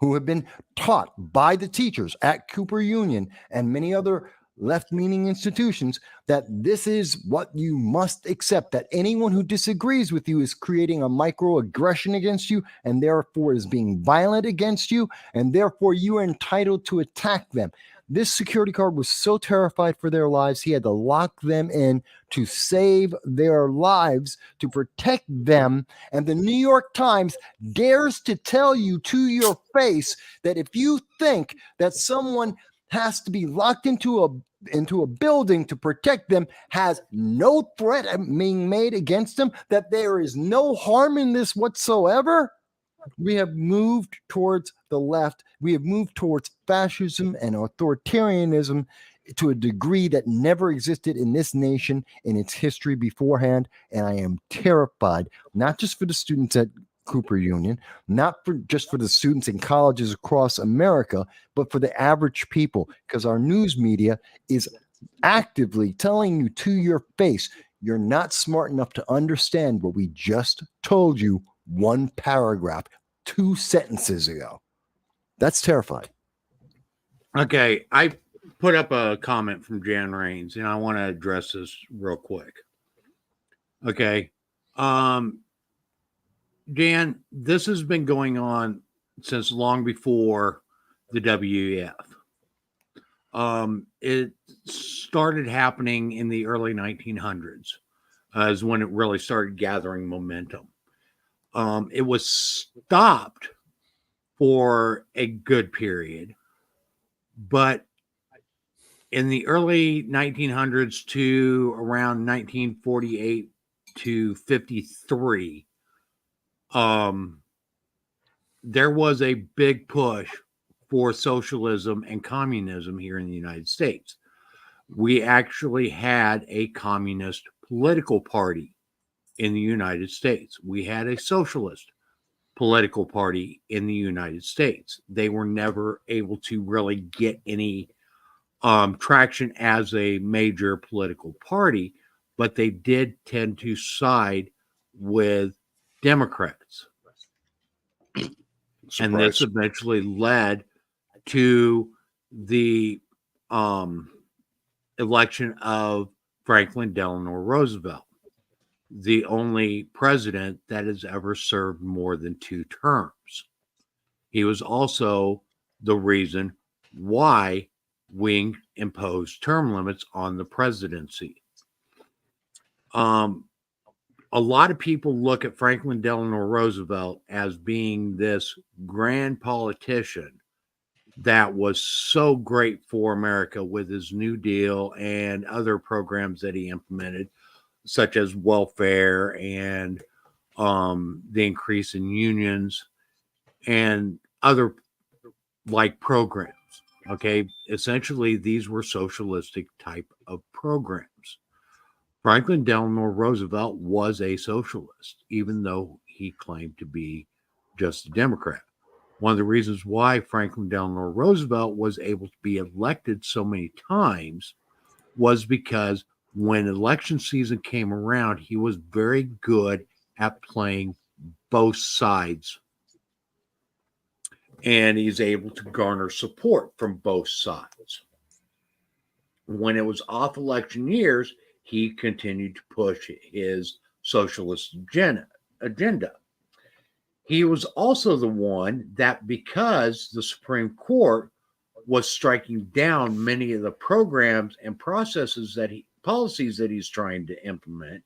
who have been taught by the teachers at Cooper Union and many other left-leaning institutions that this is what you must accept, that anyone who disagrees with you is creating a microaggression against you and therefore is being violent against you, and therefore you are entitled to attack them. This security guard was so terrified for their lives, he had to lock them in to save their lives, to protect them. And the New York Times dares to tell you to your face that if you think that someone has to be locked into a building to protect them, has no threat being made against them, that there is no harm in this whatsoever. We have moved towards the left. We have moved towards fascism and authoritarianism to a degree that never existed in this nation in its history beforehand. And I am terrified, not just for the students at Cooper Union, not just for the students in colleges across America, but for the average people, because our news media is actively telling you to your face, you're not smart enough to understand what we just told you 1 paragraph, 2 sentences ago. That's terrifying. Okay, I put up a comment from Jan Rains, and I want to address this real quick. Okay. Dan, this has been going on since long before the WEF. It started happening in the early 1900s, is when it really started gathering momentum. It was stopped for a good period, but in the early 1900s to around 1948 to 53, there was a big push for socialism and communism here in the United States. We actually had a communist political party in the United States. We had a socialist political party in the United States. They were never able to really get any traction as a major political party, but they did tend to side with Democrats. Surprise. And this eventually led to the election of Franklin Delano Roosevelt, the only president that has ever served more than 2 terms. He was also the reason why we imposed term limits on the presidency. A lot of people look at Franklin Delano Roosevelt as being this grand politician that was so great for America with his New Deal and other programs that he implemented, such as welfare and the increase in unions and other like programs. Okay, essentially these were socialistic type of programs. Franklin Delano Roosevelt was a socialist, even though he claimed to be just a Democrat. One of the reasons why Franklin Delano Roosevelt was able to be elected so many times was because when election season came around, he was very good at playing both sides. And he's able to garner support from both sides. When it was off election years, he continued to push his socialist agenda. He was also the one that, because the Supreme Court was striking down many of the programs and policies that he's trying to implement,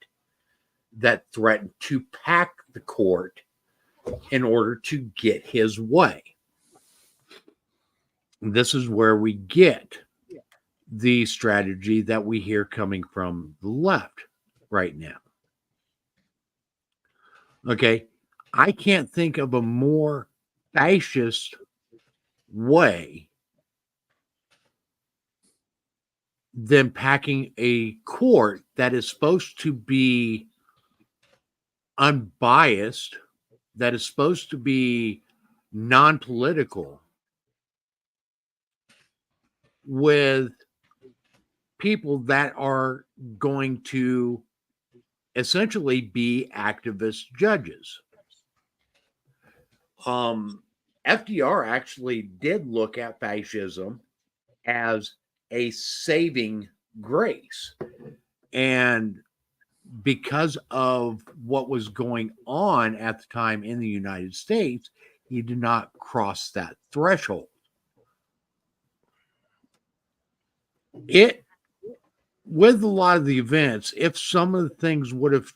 that threatened to pack the court in order to get his way. This is where we get the strategy that we hear coming from the left right now. Okay, I can't think of a more fascist way than packing a court that is supposed to be unbiased, that is supposed to be non-political, with people that are going to essentially be activist judges. FDR actually did look at fascism as a saving grace. And because of what was going on at the time in the United States, he did not cross that threshold. With a lot of the events, if some of the things would have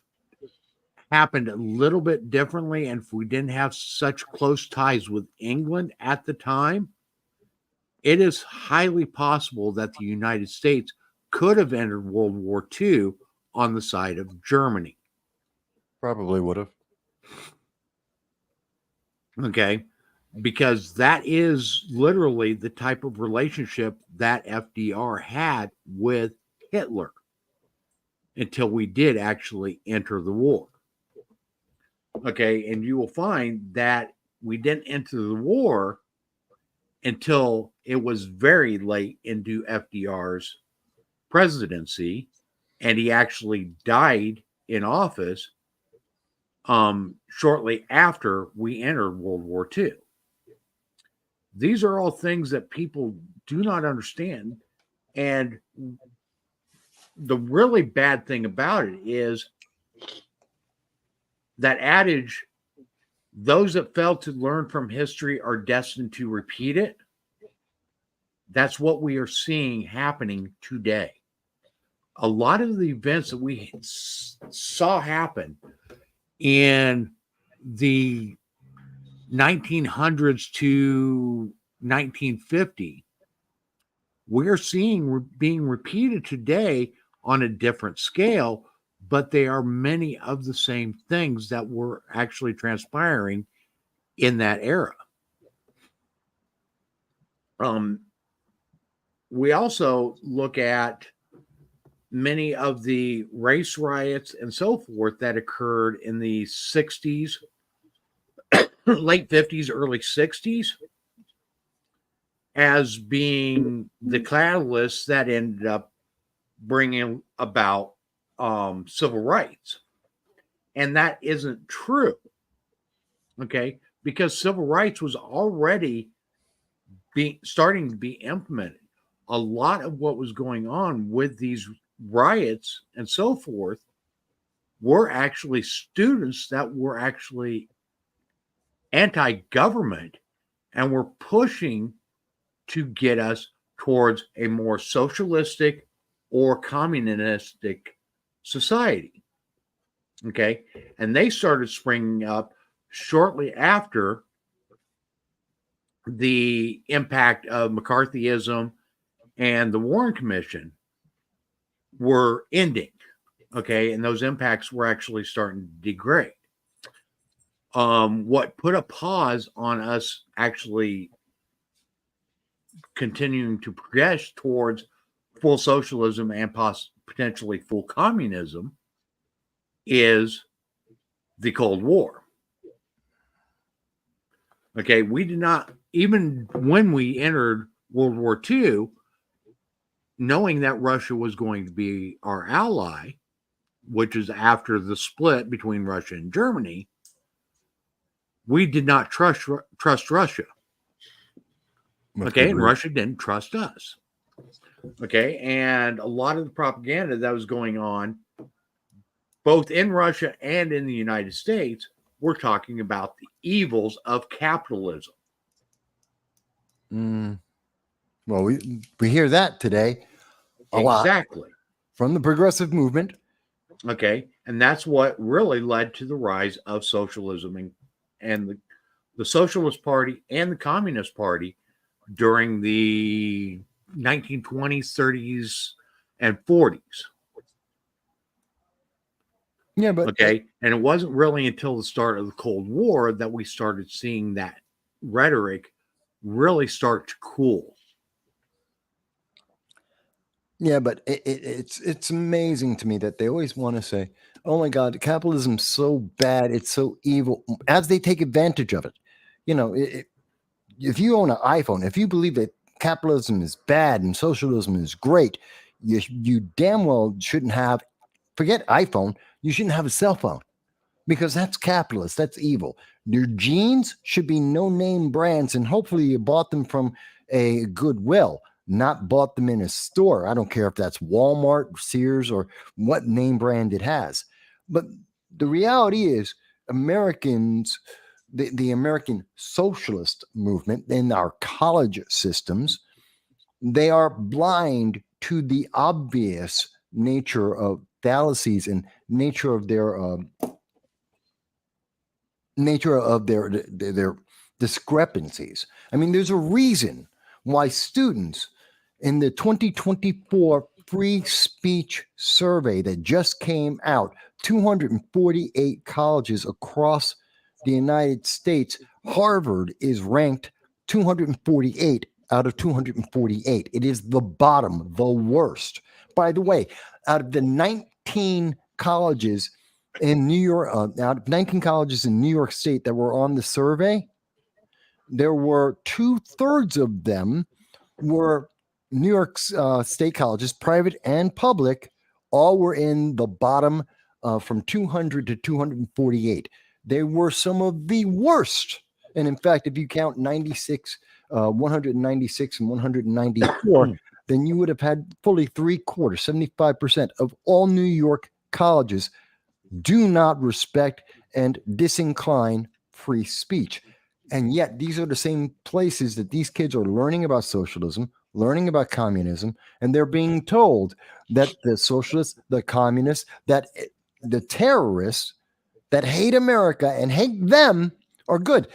happened a little bit differently, and if we didn't have such close ties with England at the time, it is highly possible that the United States could have entered World War II on the side of Germany. Probably would have. Okay. Because that is literally the type of relationship that FDR had with Hitler until we did actually enter the war. Okay, and you will find that we didn't enter the war until it was very late into FDR's presidency, and he actually died in office shortly after we entered World War II. These are all things that people do not understand. And the really bad thing about it is that adage, those that fail to learn from history are destined to repeat it. That's what we are seeing happening today. A lot of the events that we saw happen in the 1900s to 1950, we're seeing being repeated today on a different scale, but they are many of the same things that were actually transpiring in that era. We also look at many of the race riots and so forth that occurred in the 60s, late 50s, early 60s, as being the catalyst that ended up bringing about civil rights. And that isn't true, okay? Because civil rights was already starting to be implemented. A lot of what was going on with these riots and so forth were actually students that were actually anti-government and were pushing to get us towards a more socialistic or communistic society. Okay. And they started springing up shortly after the impact of McCarthyism and the Warren Commission were ending. Okay. And those impacts were actually starting to degrade. What put a pause on us actually continuing to progress towards full socialism and potentially full communism is the Cold War. Okay, we did not, even when we entered World War II, knowing that Russia was going to be our ally, which is after the split between Russia and Germany, we did not trust Russia. Okay, and Russia didn't trust us. Okay, and a lot of the propaganda that was going on, both in Russia and in the United States, we're talking about the evils of capitalism. Well, we hear that today a lot from the progressive movement. Okay, and that's what really led to the rise of socialism and the Socialist Party and the Communist Party during the 1920s, 30s, and 40s. Yeah, but okay, and it wasn't really until the start of the Cold War that we started seeing that rhetoric really start to cool. Yeah, but it's amazing to me that they always want to say, "Oh my God, capitalism's so bad, it's so evil," as they take advantage of it. You know, if you own an iPhone, if you believe that capitalism is bad and socialism is great, you damn well shouldn't have. Forget iPhone. You shouldn't have a cell phone because that's capitalist. That's evil. Your jeans should be no-name brands, and hopefully you bought them from a Goodwill, not bought them in a store. I don't care if that's Walmart, Sears, or what name brand it has. But the reality is Americans, the American socialist movement in our college systems, they are blind to the obvious nature of fallacies and nature of their discrepancies. I mean, there's a reason why students in the 2024 free speech survey that just came out, 248 colleges across the United States, Harvard is ranked 248 out of 248. It is the bottom, the worst. By the way, out of the 19 colleges in New York, out of 19 colleges in New York State that were on the survey, there were 2/3 of them were New York State colleges, private and public, all were in the bottom from 200 to 248. They were some of the worst. And in fact, if you count 96, 196 and 194, then you would have had fully 3/4, 75% of all New York colleges do not respect and disincline free speech. And yet these are the same places that these kids are learning about socialism, learning about communism, and they're being told that the socialists, the communists, that the terrorists that hate America and hate them are good.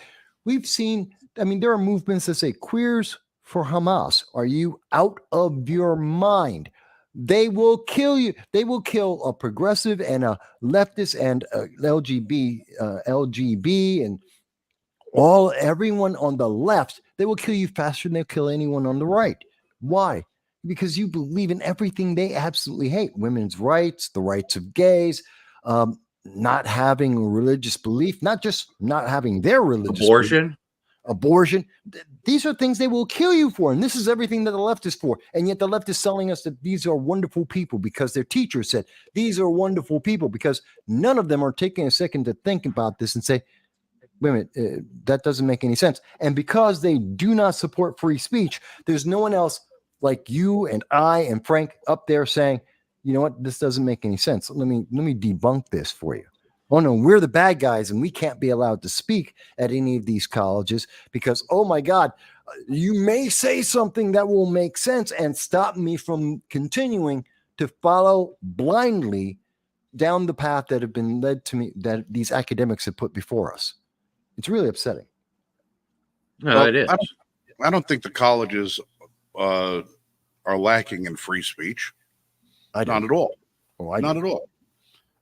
We've seen, I mean, there are movements that say queers for Hamas. Are you out of your mind? They will kill you. They will kill a progressive and a leftist and a LGB and everyone on the left. They will kill you faster than they'll kill anyone on the right. Why? Because you believe in everything they absolutely hate: women's rights, the rights of gays, not having a religious belief, not just not having their religious belief, abortion. These are things they will kill you for. And this is everything that the left is for. And yet the left is selling us that these are wonderful people because their teacher said these are wonderful people, because none of them are taking a second to think about this and say, wait a minute, that doesn't make any sense. And because they do not support free speech, there's no one else like you and I and Frank up there saying, you know what, this doesn't make any sense. Let me debunk this for you. Oh no, we're the bad guys and we can't be allowed to speak at any of these colleges because, oh my God, you may say something that will make sense and stop me from continuing to follow blindly down the path that have been led to me, that these academics have put before us. It's really upsetting. No, Well, it is. I don't think the colleges are lacking in free speech. Not at all. Not at all.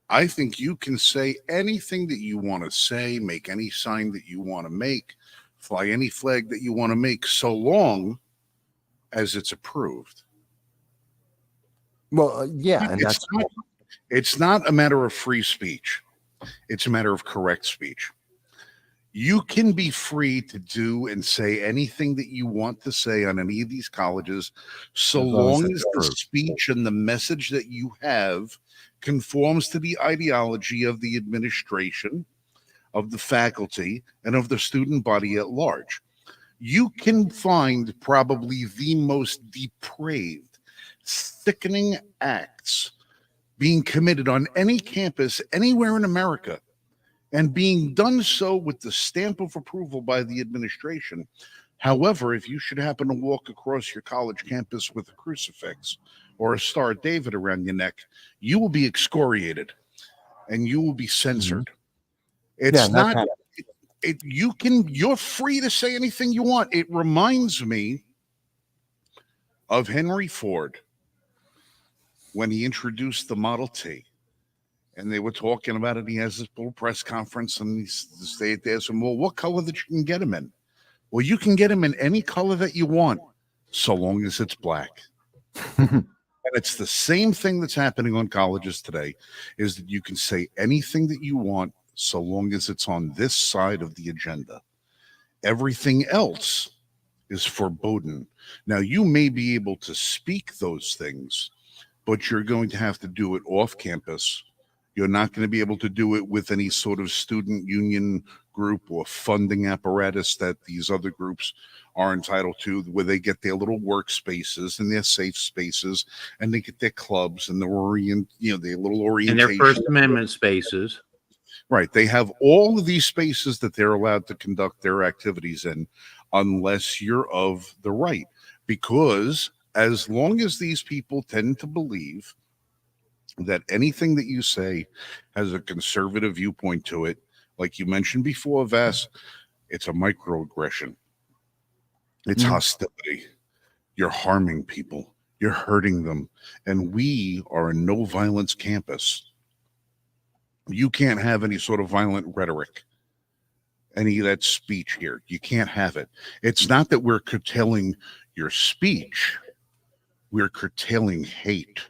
I think you can say anything that you want to say, make any sign that you want to make, fly any flag that you want to make, so long as it's approved. Well, yeah, and it's not a matter of free speech. It's a matter of correct speech. You can be free to do and say anything that you want to say on any of these colleges, so long as the speech and the message that you have conforms to the ideology of the administration, of the faculty, and of the student body at large. You can find probably the most depraved, sickening acts being committed on any campus anywhere in America, and being done so with the stamp of approval by the administration. However, if you should happen to walk across your college campus with a crucifix or a Star of David around your neck, you will be excoriated and you will be censored. It's not, you're free to say anything you want. It reminds me of Henry Ford when he introduced the Model T. And they were talking about it. He has this little press conference and they asked him, well, what color that you can get him in? Well, you can get him in any color that you want, so long as it's black. And it's the same thing that's happening on colleges today, is that you can say anything that you want, so long as it's on this side of the agenda. Everything else is forbidden. Now, you may be able to speak those things, but you're going to have to do it off campus. You're not going to be able to do it with any sort of student union group or funding apparatus that these other groups are entitled to, where they get their little workspaces and their safe spaces, and they get their clubs and their little orientation. And their First Amendment spaces. Right. They have all of these spaces that they're allowed to conduct their activities in, unless you're of the right. Because as long as these people tend to believe that anything that you say has a conservative viewpoint to it, like you mentioned before, Vass, it's a microaggression. It's hostility. You're harming people. You're hurting them. And we are a no violence campus. You can't have any sort of violent rhetoric, any of that speech here. You can't have it. It's not that we're curtailing your speech. We're curtailing hate.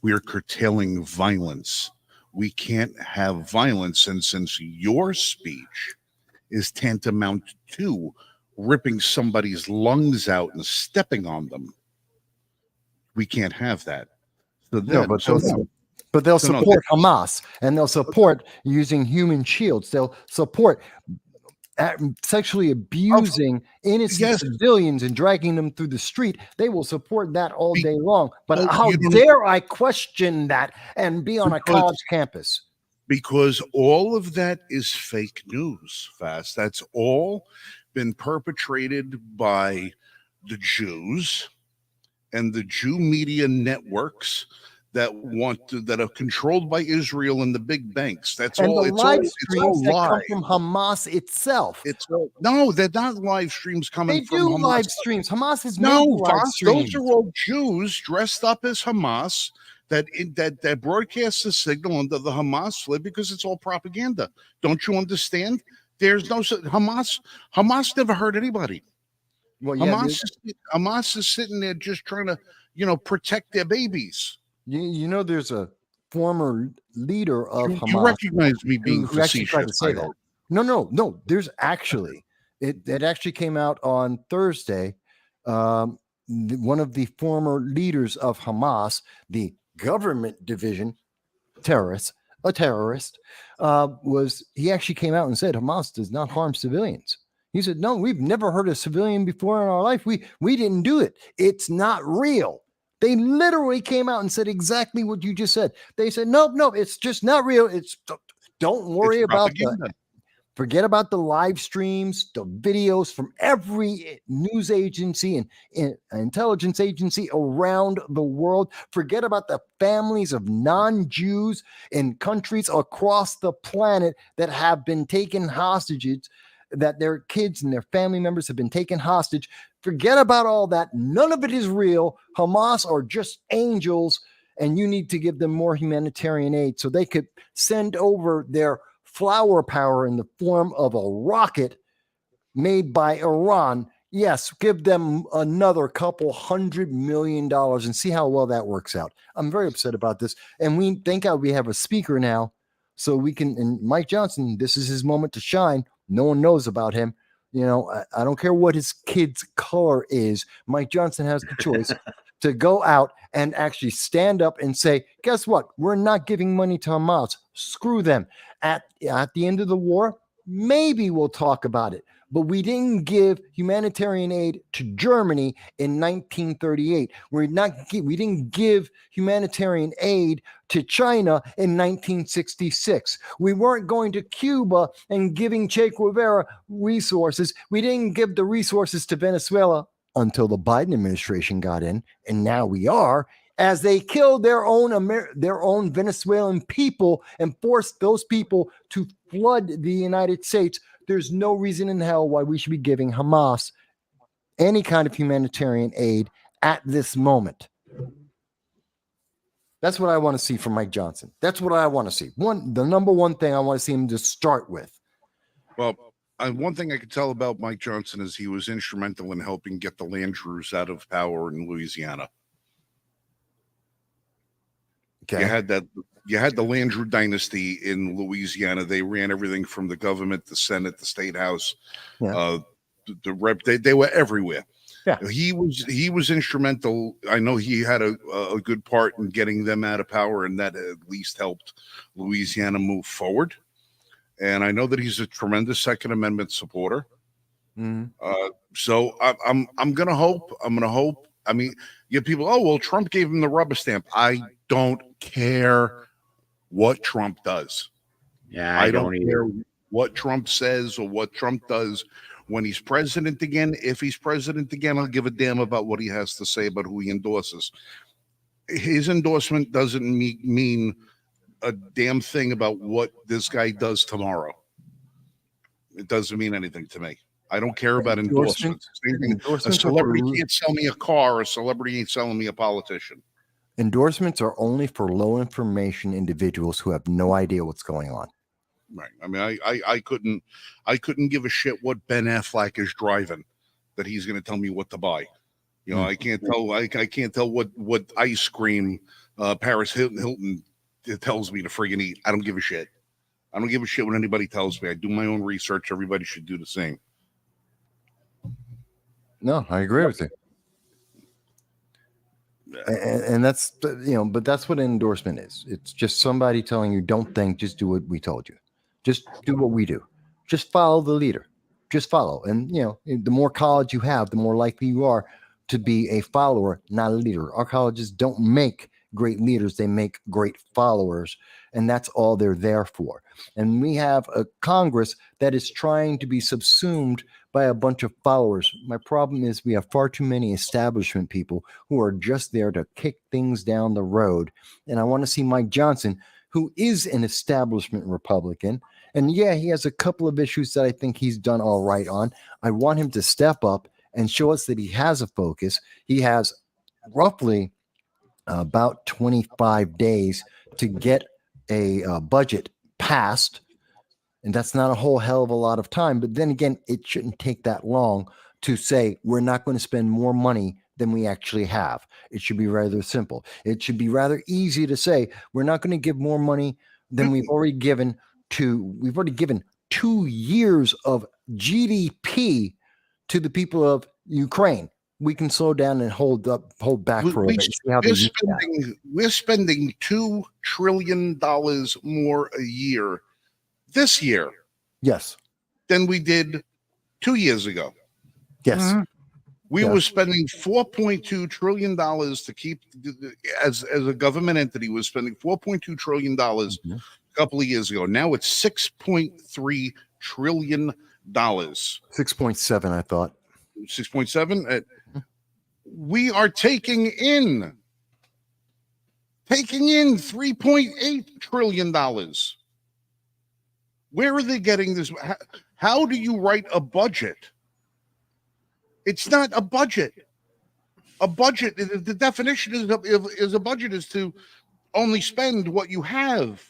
We are curtailing violence. We can't have violence. And since your speech is tantamount to ripping somebody's lungs out and stepping on them, we can't have that. So then, but they'll support Hamas, and they'll support using human shields. They'll support sexually abusing innocent civilians and dragging them through the street. They will support that all day long. But how dare I question that and be on a college campus? Because all of that is fake news, Fast. That's all been perpetrated by the Jews and the Jew media networks that are controlled by Israel and the big banks. That's And all. the It's live all streams that come live. from Hamas itself. It's all, no, they're not live streams coming They from do Hamas. live streams. Hamas has made No, live Fox, streams. those are all Jews dressed up as Hamas that broadcasts the signal under the Hamas flag because it's all propaganda. Don't you understand? There's no Hamas. Hamas never hurt anybody. Well, yeah, Hamas is sitting there just trying to, protect their babies. there's a former leader of You Hamas recognize me being who actually tried to facetious. say that. No. There's actually it actually came out on Thursday. One of the former leaders of Hamas, the government division, a terrorist, he actually came out and said Hamas does not harm civilians. He said, no, we've never hurt a civilian before in our life. We didn't do it. It's not real. They literally came out and said exactly what you just said. They said, nope, it's just not real. Don't worry about forget about the live streams, the videos from every news agency and intelligence agency around the world. Forget about the families of non-Jews in countries across the planet that have been taken hostages, that their kids and their family members have been taken hostage. Forget about all that. None of it is real. Hamas are just angels, and you need to give them more humanitarian aid so they could send over their flower power in the form of a rocket made by Iran. Yes, give them another couple $100 million and see how well that works out. I'm very upset about this. And we thank God we have a speaker now so we can, and Mike Johnson, this is his moment to shine. No one knows about him. I don't care what his kid's color is. Mike Johnson has the choice to go out and actually stand up and say, guess what? We're not giving money to Hamas. Screw them. At the end of the war, maybe we'll talk about it. But we didn't give humanitarian aid to Germany in 1938. We didn't give humanitarian aid to China in 1966. We weren't going to Cuba and giving Che Guevara resources. We didn't give the resources to Venezuela until the Biden administration got in, and now we are, as they killed their own Venezuelan people and forced those people to flood the United States. There's no reason in hell why we should be giving Hamas any kind of humanitarian aid at this moment. That's what I want to see from Mike Johnson. That's what I want to see. The number one thing I want to see him to start with. Well, one thing I could tell about Mike Johnson is he was instrumental in helping get the Landrews out of power in Louisiana. Okay. You had the Landrew dynasty in Louisiana. They ran everything from the government, the Senate, the state house, the rep. They were everywhere. Yeah, he was instrumental. I know he had a good part in getting them out of power, and that at least helped Louisiana move forward. And I know that he's a tremendous Second Amendment supporter. Mm-hmm. So I'm gonna hope. I mean, you have people, oh, well, Trump gave him the rubber stamp. I don't care what Trump does. Yeah, I don't care what Trump says or what Trump does when he's president again. If he's president again, I'll give a damn about what he has to say about who he endorses. His endorsement doesn't mean a damn thing about what this guy does tomorrow. It doesn't mean anything to me. I don't care about endorsements. A celebrity can't sell me a car. A celebrity ain't selling me a politician. Endorsements are only for low information individuals who have no idea what's going on. Right. I mean, I couldn't give a shit what Ben Affleck is driving that he's going to tell me what to buy. I can't tell. I can't tell what ice cream Paris Hilton tells me to friggin' eat. I don't give a shit. I don't give a shit what anybody tells me. I do my own research. Everybody should do the same. No, I agree with you. And that's, but that's what an endorsement is. It's just somebody telling you, don't think, just do what we told you. Just do what we do. Just follow the leader. Just follow. And, the more college you have, the more likely you are to be a follower, not a leader. Our colleges don't make great leaders. They make great followers. And that's all they're there for. And we have a Congress that is trying to be subsumed by a bunch of followers. My problem is we have far too many establishment people who are just there to kick things down the road. And I want to see Mike Johnson, who is an establishment Republican. And yeah, he has a couple of issues that I think he's done all right on. I want him to step up and show us that he has a focus. He has roughly about 25 days to get a budget passed. And that's not a whole hell of a lot of time. But then again, it shouldn't take that long to say we're not going to spend more money than we actually have. It should be rather simple. It should be rather easy to say we're not going to give more money than we've already given 2 years of GDP to the people of Ukraine. We can slow down and hold back for a bit. We're spending $2 trillion more a year this year. Yes. Than we did 2 years ago. Yes. We were spending $4.2 trillion to keep, as a government entity, was spending $4.2 trillion a couple of years ago. Now it's $6.3 trillion. 6.7, I thought. 6.7. We are taking in $3.8 trillion. Where are they getting this? How do you write a budget? It's not a budget. A budget, the definition is a budget is to only spend what you have,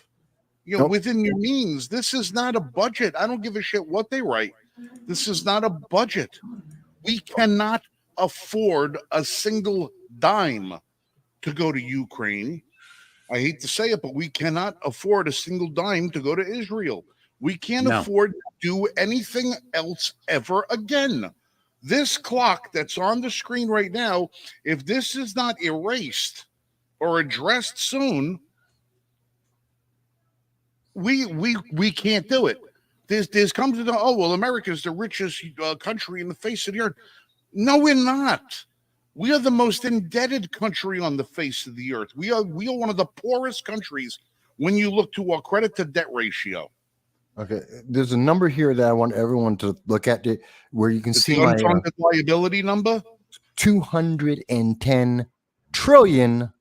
within your means. This is not a budget. I don't give a shit what they write. This is not a budget. We cannot afford a single dime to go to Ukraine. I hate to say it, but we cannot afford a single dime to go to Israel. We can't afford to do anything else ever again. This clock that's on the screen right now, if this is not erased or addressed soon, we can't do it. There's comes to the America's the richest country in the face of the earth. No, we're not. We are the most indebted country on the face of the earth. We are one of the poorest countries when you look to our credit to debt ratio. Okay, there's a number here that I want everyone to look at where you can see the unfunded liability number. $210 trillion,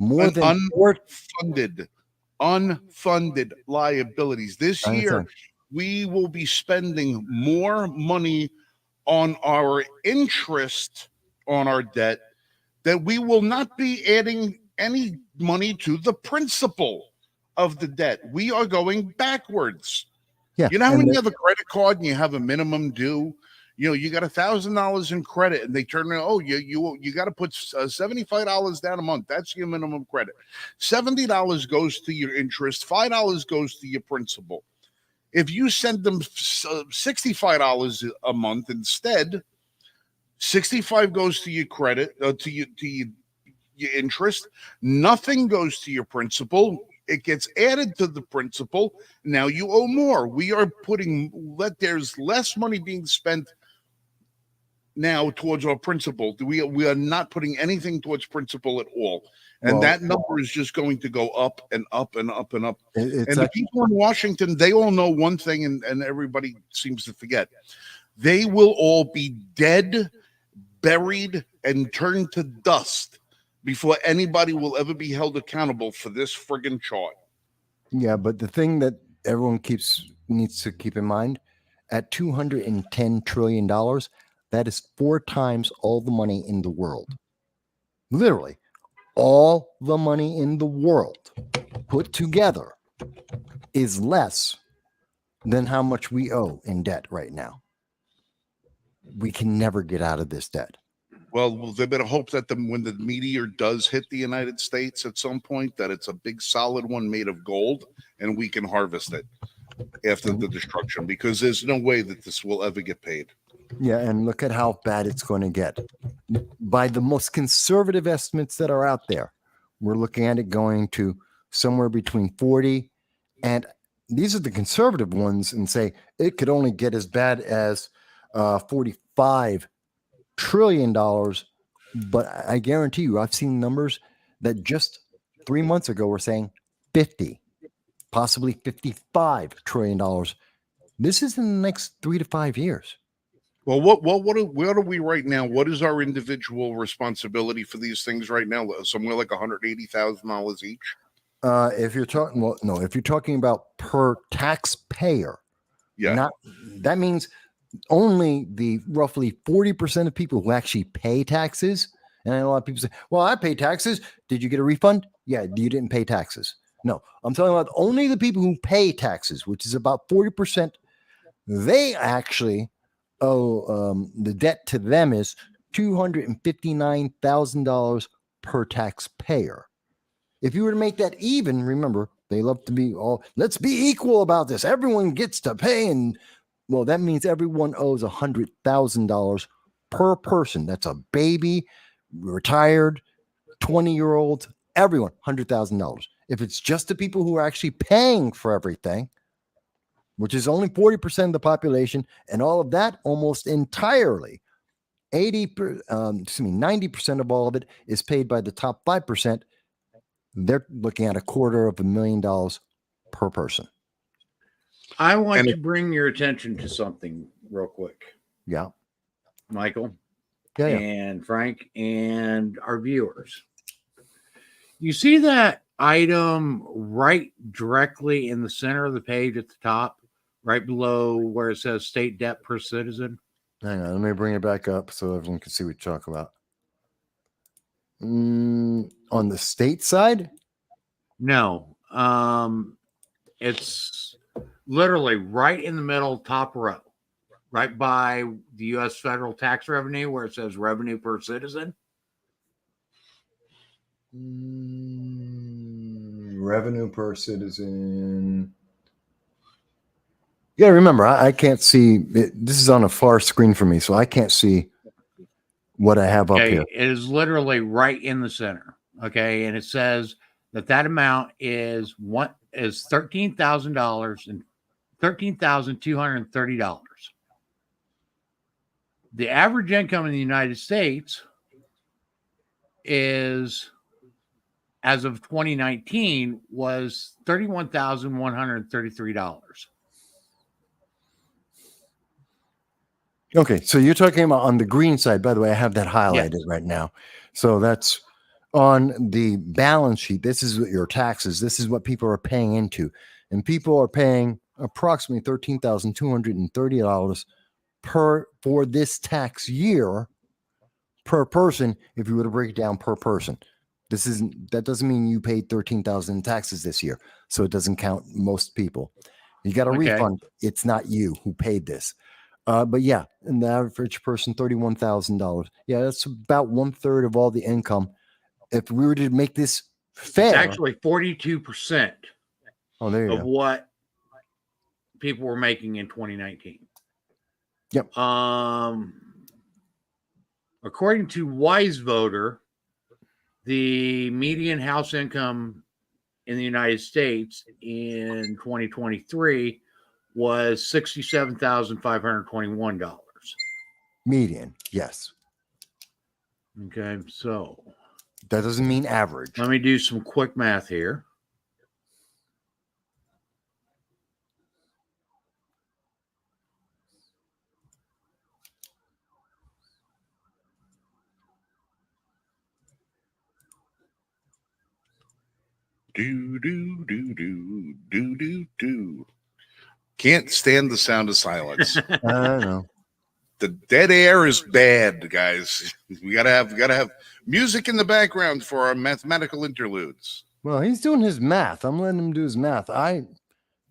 more than unfunded liabilities. This year, we will be spending more money on our interest on our debt that we will not be adding any money to the principal of the debt. We are going backwards. Yeah. You know when you have a credit card and you have a minimum due, you got $1,000 in credit and they turn around, you got to put $75 down a month. That's your minimum credit. $70 goes to your interest. $5 goes to your principal. If you send them $65 a month instead, $65 goes to your credit, to your interest. Nothing goes to your principal. It gets added to the principal. Now you owe more. We are there's less money being spent now towards our principal. We are not putting anything towards principal at all. And that number is just going to go up and up and up and up. And the people in Washington, they all know one thing, and everybody seems to forget. They will all be dead, buried, and turned to dust before anybody will ever be held accountable for this friggin' chart. Yeah, but the thing that everyone needs to keep in mind, at $210 trillion, that is 4 times all the money in the world. Literally, all the money in the world put together is less than how much we owe in debt right now. We can never get out of this debt. Well, they better hope that when the meteor does hit the United States at some point, that it's a big solid one made of gold and we can harvest it after the destruction, because there's no way that this will ever get paid. Yeah, and look at how bad it's going to get. By the most conservative estimates that are out there, we're looking at it going to somewhere between 40, and these are the conservative ones, and say it could only get as bad as $45 trillion. But I guarantee you, I've seen numbers that just 3 months ago were saying 50, possibly $55 trillion This is in the next 3 to 5 years. Well, what are we right now? What is our individual responsibility for these things right now? Somewhere like $180,000 each. If you're talking, well, no, if you're talking about per taxpayer, Yeah. not that means only the roughly 40% of people who actually pay taxes. And I know a lot of people say, well, I pay taxes. Did you get a refund? Yeah, you didn't pay taxes. No, I'm talking about only the people who pay taxes, which is about 40%. They actually owe the debt to them is $259,000 per taxpayer. If you were to make that even, remember, they love to be all, let's be equal about this. Everyone gets to pay. And well, that means everyone owes $100,000 per person. That's a baby, retired, 20-year-old, everyone, $100,000. If it's just the people who are actually paying for everything, which is only 40% of the population, and all of that almost entirely, 90% of all of it is paid by the top 5%. They're looking at $250,000 per person. I want to bring your attention to something real quick. Yeah. Michael Yeah. and Frank and our viewers. You see that item right directly in the center of the page at the top, right below where it says state debt per citizen? Hang on, let me bring it back up so everyone can see what you're talking about. On the state side? No. It's literally right in the middle, top row, right by the U.S. federal tax revenue where it says revenue per citizen. Revenue per citizen. Yeah, remember, I can't see it. This is on a far screen for me, so I can't see what I have up here. It is literally right in the center. Okay, and it says that amount is $13,000 and $13,230. The average income in the United States is, as of 2019, was $31,133. Okay, so you're talking about on the green side. By the way, I have that highlighted right now. So that's on the balance sheet. This is your taxes. This is what people are paying into. And people are paying approximately $13,230 for this tax year per person. If you were to break it down per person, that doesn't mean you paid $13,000 in taxes this year. So it doesn't count most people. You got a refund. It's not you who paid this. But yeah, and the average person, $31,000. Yeah, that's about 1/3 of all the income. If we were to make this fair, it's actually 42% of what people were making in 2019. Yep. According to Wise Voter, the median house income in the United States in 2023 was $67,521. Median, yes. Okay, so that doesn't mean average. Let me do some quick math here. Do. Can't stand the sound of silence. I know. The dead air is bad, guys. We gotta have music in the background for our mathematical interludes. Well, he's doing his math. I'm letting him do his math. I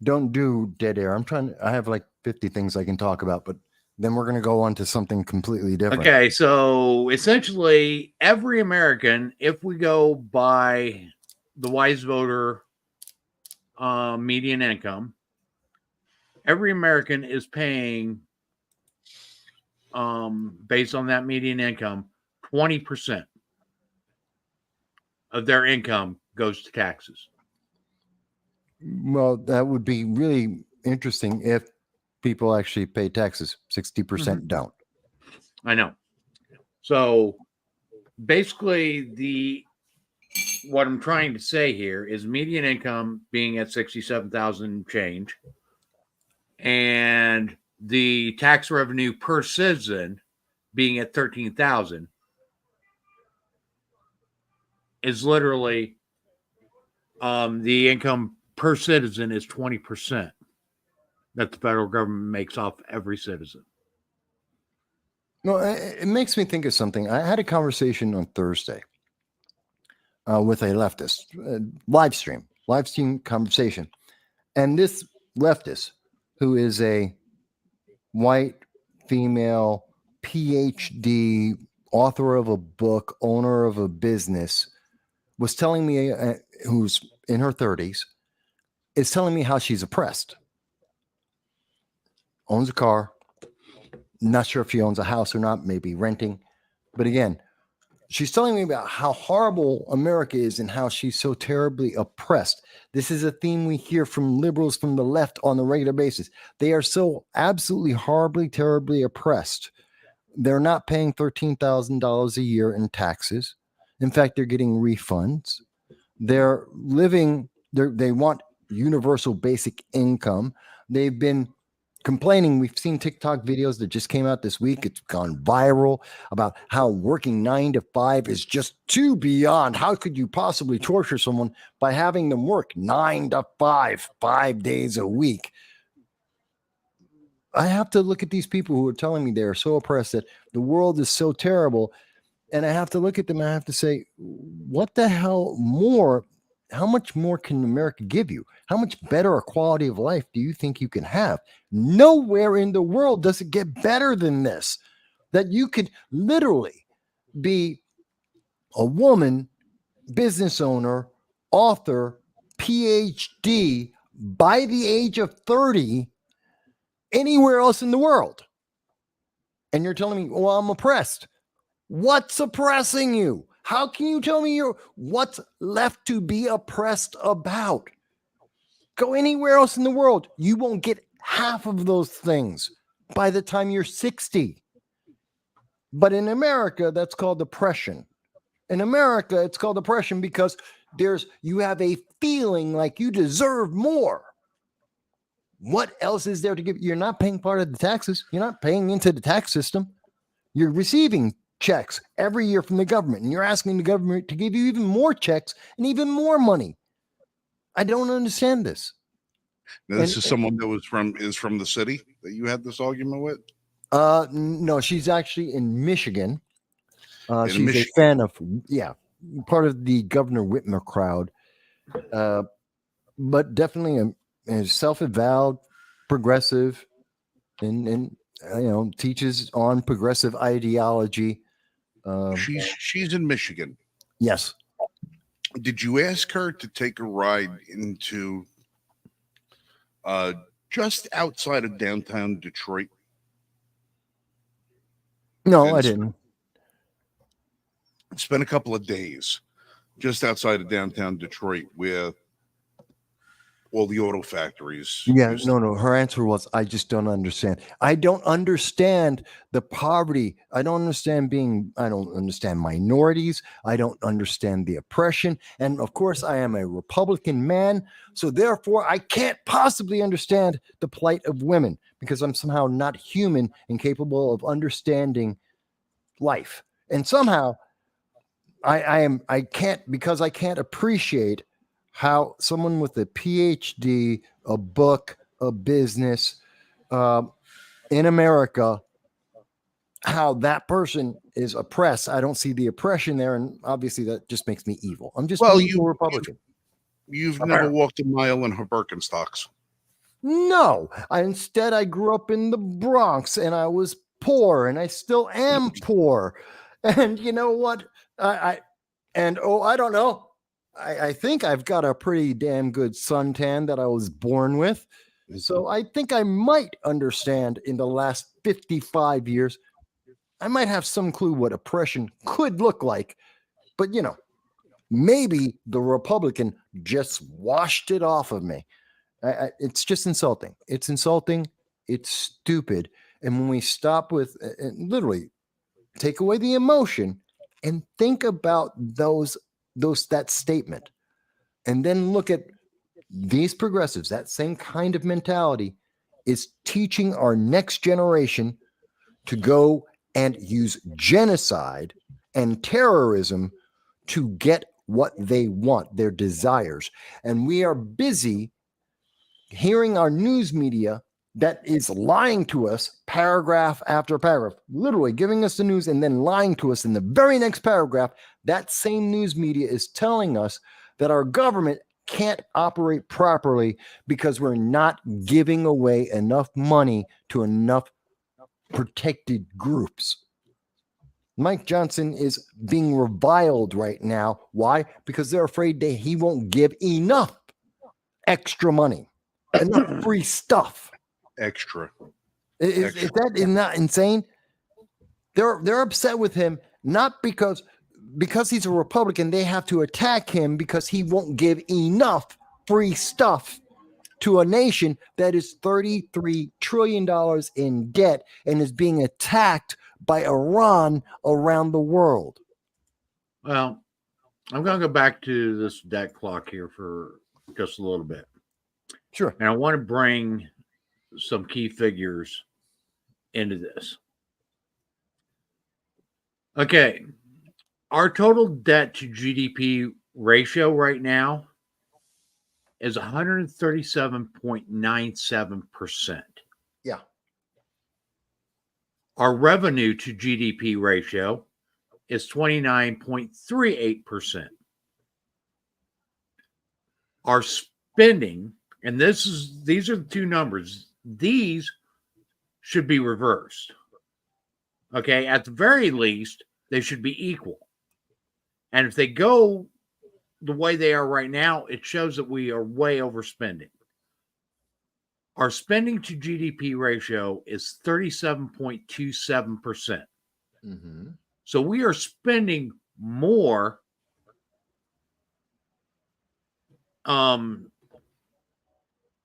don't do dead air. I have like 50 things I can talk about, but then we're going to go on to something completely different. Okay, so essentially every American, if we go by the Wise Voter median income, every American is paying, based on that median income, 20% of their income goes to taxes. Well, that would be really interesting if people actually pay taxes. 60% don't. I know. So basically, what I'm trying to say here is median income being at 67,000 change, and the tax revenue per citizen being at 13,000 is literally the income per citizen is 20% that the federal government makes off every citizen. No, it makes me think of something. I had a conversation on Thursday with a leftist, live stream conversation. And this leftist, who is a white female PhD, author of a book, owner of a business, was telling me, who's in her 30s, is telling me how she's oppressed. Owns a car. Not sure if she owns a house or not, maybe renting. But again, she's telling me about how horrible America is and how she's so terribly oppressed. This is a theme we hear from liberals from the left on a regular basis. They are so absolutely horribly, terribly oppressed. They're not paying $13,000 a year in taxes. In fact, they're getting refunds. They're living, they want universal basic income. They've been complaining. We've seen TikTok videos that just came out this week. It's gone viral about how working 9 to 5 is just too beyond. How could you possibly torture someone by having them work 9 to 5 days a week? I have to look at these people who are telling me they're so oppressed, that the world is so terrible. And I have to look at them and I have to say, what the hell more? How much more can America give you? How much better a quality of life do you think you can have? Nowhere in the world does it get better than this. That you could literally be a woman, business owner, author, PhD by the age of 30 anywhere else in the world. And you're telling me, well, I'm oppressed. What's oppressing you? How can you tell me what's left to be oppressed about? Go anywhere else in the world. You won't get half of those things by the time you're 60. But in America, that's called oppression. In America, it's called oppression because you have a feeling like you deserve more. What else is there to give? You're not paying part of the taxes. You're not paying into the tax system. You're receiving checks every year from the government, and you're asking the government to give you even more checks and even more money. I don't understand this. Now, this is someone that is from the city that you had this argument with? No, she's actually in Michigan. She's Michigan. a fan of, part of the Governor Whitmer crowd, but definitely a self-avowed progressive, and teaches on progressive ideology. She's in Michigan. Yes. Did you ask her to take a ride into just outside of downtown Detroit? No, I didn't. Spent a couple of days just outside of downtown Detroit where all the auto factories. Yeah, no. Her answer was, I just don't understand. I don't understand the poverty. I don't understand minorities. I don't understand the oppression. And of course, I am a Republican man. So therefore, I can't possibly understand the plight of women because I'm somehow not human and capable of understanding life. And somehow I can't appreciate how someone with a PhD, a book, a business in America, how that person is oppressed. I don't see the oppression there, and obviously that just makes me evil. I'm just a Republican. You've never walked a mile in her Birkenstocks. No, instead I grew up in the Bronx, and I was poor, and I still am poor. And you know what? I don't know. I think I've got a pretty damn good suntan that I was born with. So I think I might understand in the last 55 years. I might have some clue what oppression could look like. But, maybe the Republican just washed it off of me. It's just insulting. It's insulting. It's stupid. And when we stop with literally take away the emotion and think about that statement, and then look at these progressives, that same kind of mentality, is teaching our next generation to go and use genocide and terrorism to get what they want, their desires. And we are busy hearing our news media that is lying to us paragraph after paragraph, literally giving us the news and then lying to us in the very next paragraph. That same news media is telling us that our government can't operate properly because we're not giving away enough money to enough protected groups. Mike Johnson is being reviled right now. Why? Because they're afraid that he won't give enough extra money, enough free stuff. Extra. Is that not insane? They're upset with him, not because he's a Republican, they have to attack him because he won't give enough free stuff to a nation that is $33 trillion in debt and is being attacked by Iran around the world. Well, I'm going to go back to this debt clock here for just a little bit. Sure. And I want to bring some key figures into this. Okay. Our total debt to GDP ratio right now is 137.97%. Yeah. Our revenue to GDP ratio is 29.38%. Our spending, and these are the two numbers, these should be reversed. Okay, at the very least, they should be equal. And if they go the way they are right now, it shows that we are way overspending. Our spending to GDP ratio is 37.27%. Mm-hmm. So we are spending more a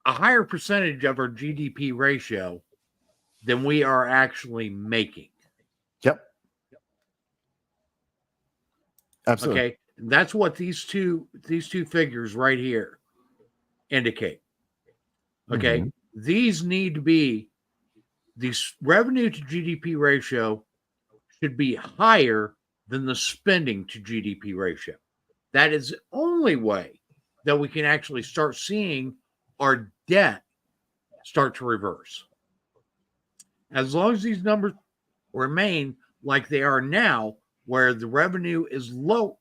higher percentage of our GDP ratio than we are actually making. Yep. Absolutely. Okay. And that's what these two figures right here indicate. Okay. Mm-hmm. These need to be, the revenue to GDP ratio should be higher than the spending to GDP ratio. That is the only way that we can actually start seeing our debt start to reverse. As long as these numbers remain like they are now, where the revenue is low,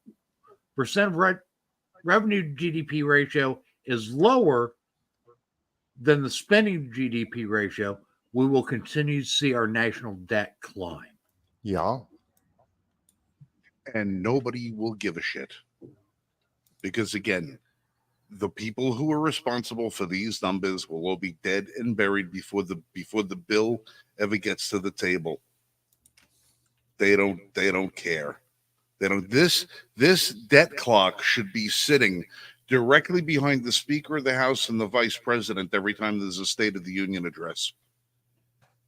percent of revenue to GDP ratio is lower than the spending to GDP ratio, we will continue to see our national debt climb. Yeah. And nobody will give a shit. Because again, the people who are responsible for these numbers will all be dead and buried before the bill ever gets to the table. They don't care. They don't. This debt clock should be sitting directly behind the Speaker of the House and the Vice President every time there's a State of the Union address.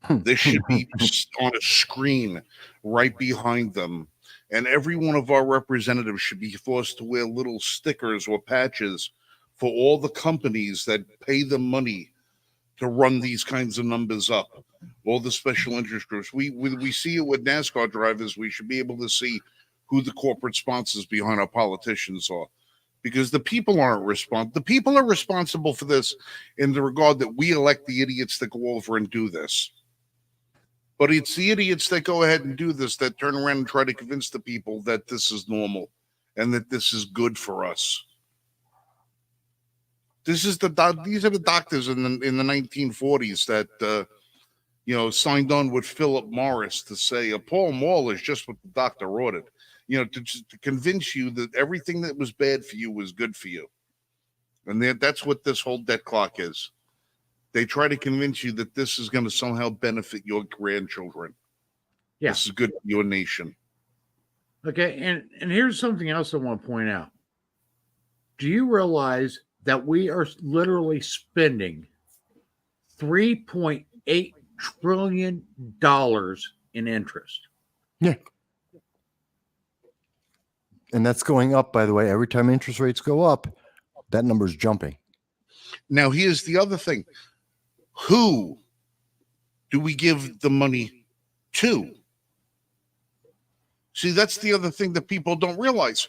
This should be on a screen right behind them. And every one of our representatives should be forced to wear little stickers or patches for all the companies that pay them money to run these kinds of numbers up. All the special interest groups. We see it with NASCAR drivers. We should be able to see who the corporate sponsors behind our politicians are. Because the people aren't responsible. The people are responsible for this in the regard that we elect the idiots that go over and do this. But it's the idiots that go ahead and do this that turn around and try to convince the people that this is normal and that this is good for us. These are the doctors in the 1940s that signed on with Philip Morris to say a Pall Mall is just what the doctor ordered. To convince you that everything that was bad for you was good for you. And that's what this whole debt clock is. They try to convince you that this is going to somehow benefit your grandchildren. Yeah. This is good for your nation. Okay, and here's something else I want to point out. Do you realize that we are literally spending $3.8 trillion in interest? Yeah. And that's going up, by the way. Every time interest rates go up, that number is jumping. Now, here's the other thing. Who do we give the money to? See, that's the other thing that people don't realize.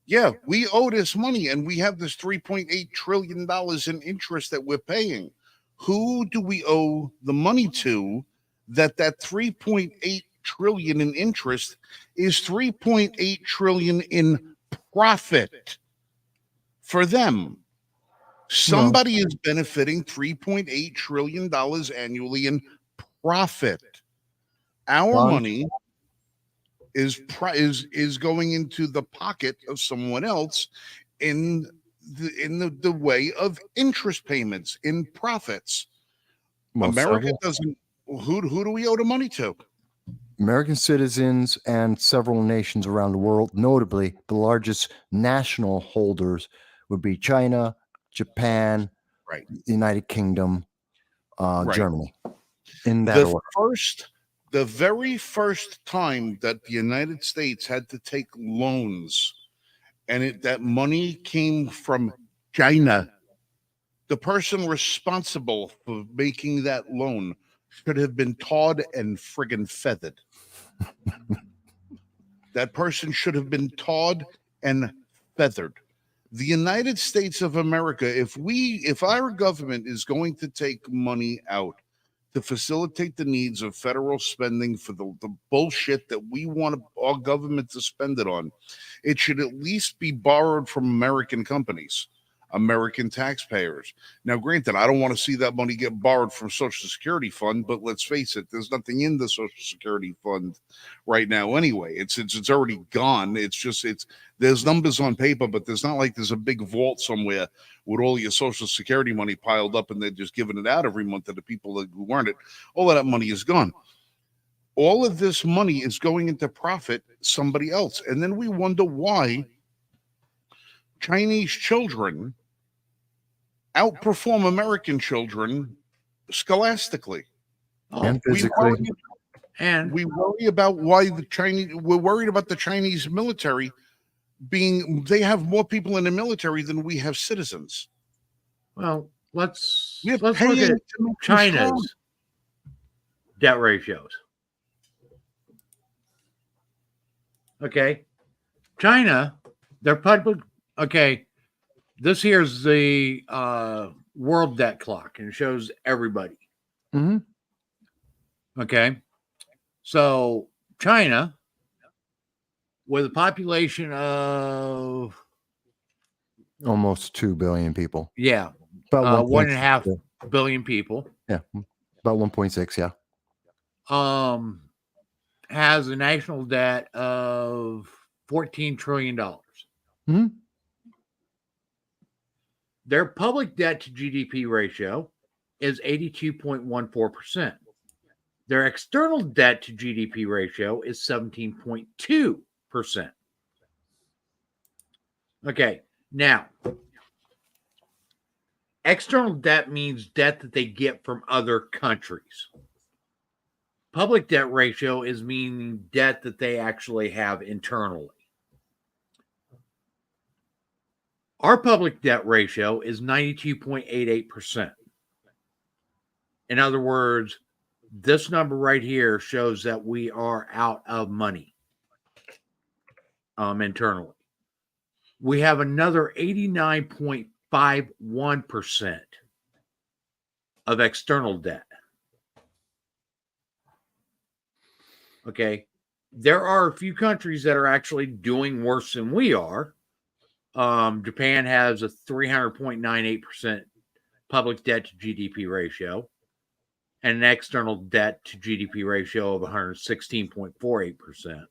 Yeah, we owe this money and we have this $3.8 trillion in interest that we're paying. Who do we owe the money to that 3.8 trillion in interest is 3.8 trillion in profit for them? Somebody is benefiting $3.8 trillion annually in profit. Our money is going into the pocket of someone else in the way of interest payments, in profits. America doesn't. Who do we owe the money to? American citizens and several nations around the world. Notably, the largest national holders would be China, Japan, right, the United Kingdom, Germany. In that order. The very first time that the United States had to take loans, and that money came from China, the person responsible for making that loan should have been tarred and friggin' feathered. That person should have been tarred and feathered. The United States of America, if our government is going to take money out to facilitate the needs of federal spending for the bullshit that we want our government to spend it on, it should at least be borrowed from American companies, American taxpayers. Now, granted, I don't want to see that money get borrowed from Social Security Fund, but let's face it, there's nothing in the Social Security Fund right now anyway. It's already gone. There's numbers on paper, but there's not like there's a big vault somewhere with all your Social Security money piled up and they're just giving it out every month to the people who earned it. All of that money is gone. All of this money is going into profit somebody else. And then we wonder why Chinese children outperform American children scholastically and physically. We worry about why we're worried about the Chinese military they have more people in the military than we have citizens. Well, let's look at China's debt ratios. Okay. China, their public, okay, this here's the world debt clock, and it shows everybody. Mm-hmm. Okay. So China, with a population of almost 2 billion people. Yeah. About 1.5 billion people. Yeah. About 1.6. Yeah. Has a national debt of $14 trillion. Mm-hmm. Their public debt to GDP ratio is 82.14%. Their external debt to GDP ratio is 17.2%. Okay, now, external debt means debt that they get from other countries. Public debt ratio is meaning debt that they actually have internally. Our public debt ratio is 92.88%. In other words, this number right here shows that we are out of money internally. We have another 89.51% of external debt. Okay. There are a few countries that are actually doing worse than we are. Japan has a 300.98% public debt to GDP ratio and an external debt to GDP ratio of 116.48%.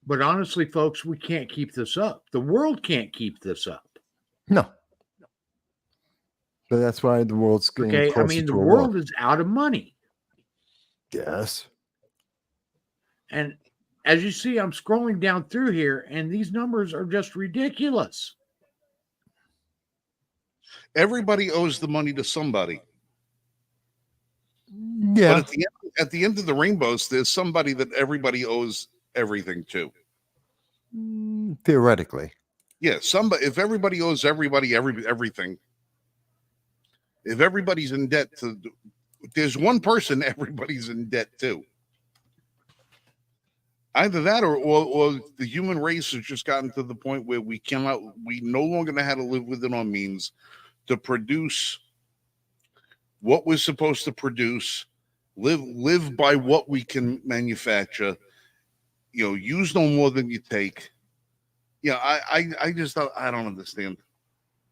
But honestly, folks, we can't keep this up. The world can't keep this up. No. But that's why the world's getting okay. closer I mean, the to a world war. is out of money. Yes. And as you see, I'm scrolling down through here, and these numbers are just ridiculous. Everybody owes the money to somebody. Yeah. But at the end of the rainbows, there's somebody that everybody owes everything to. Theoretically. Yeah, if everybody owes everybody everything, If everybody's in debt there's one person everybody's in debt to. Either that or the human race has just gotten to the point where we no longer know how to live within our means to produce what we're supposed to produce, live by what we can manufacture, use no more than you take. I just don't understand.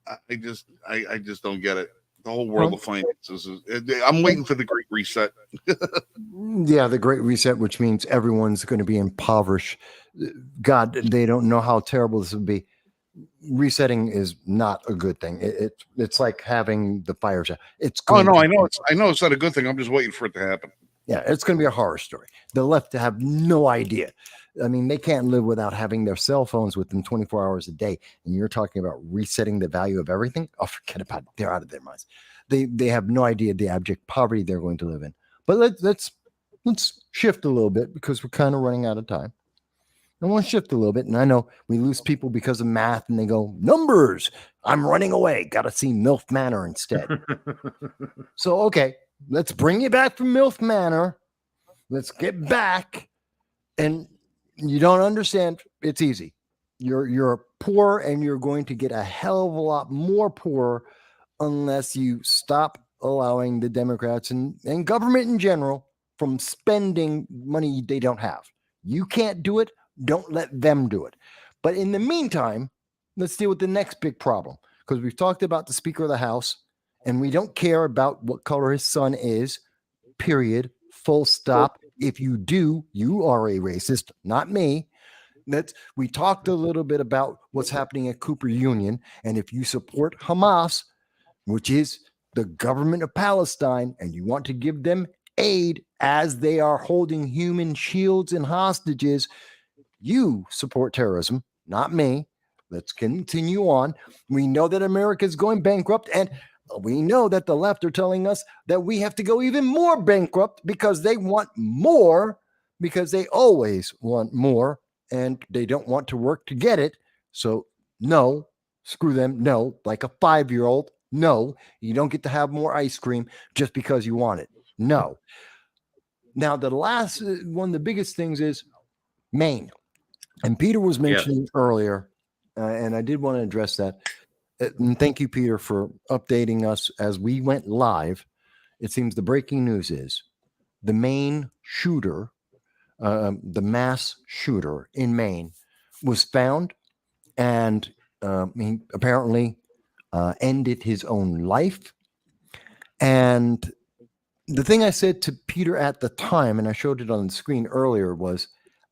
I just don't get it. The whole world of finances I'm waiting for the Great Reset. Yeah, the Great Reset, which means everyone's going to be impoverished. God, they don't know how terrible this would be. Resetting is not a good thing. It's like having the fire shut. I know it's not a good thing. I'm just waiting for it to happen. Yeah, it's going to be a horror story. The left have no idea. I mean, they can't live without having their cell phones with them 24 hours a day. And you're talking about resetting the value of everything? Oh, forget about it. They're out of their minds. They have no idea the abject poverty they're going to live in. But let's shift a little bit because we're kind of running out of time. I want to shift a little bit. And I know we lose people because of math and they go, numbers, I'm running away. Got to see MILF Manor instead. So, okay, let's bring you back from MILF Manor. Let's get back. And you don't understand. It's easy. You're poor and you're going to get a hell of a lot more poor unless you stop allowing the Democrats and government in general from spending money they don't have. You can't do it. Don't let them do it. But in the meantime, let's deal with the next big problem, because we've talked about the Speaker of the House and we don't care about what color his son is, period, full stop. If you do, you are a racist, not me. We talked a little bit about what's happening at Cooper Union. And if you support Hamas, which is the government of Palestine, and you want to give them aid as they are holding human shields and hostages, you support terrorism, not me. Let's continue on. We know that America is going bankrupt, and we know that the left are telling us that we have to go even more bankrupt because they want more, because they always want more, and they don't want to work to get it. So no, screw them. No, like a 5-year-old. No, you don't get to have more ice cream just because you want it. No. Now, the last one of the biggest things is Maine. And Peter was mentioning earlier, and I did want to address that. And thank you, Peter, for updating us as we went live. It seems the breaking news is the Maine shooter, the mass shooter in Maine, was found, and he apparently ended his own life. And the thing I said to Peter at the time, and I showed it on the screen earlier, was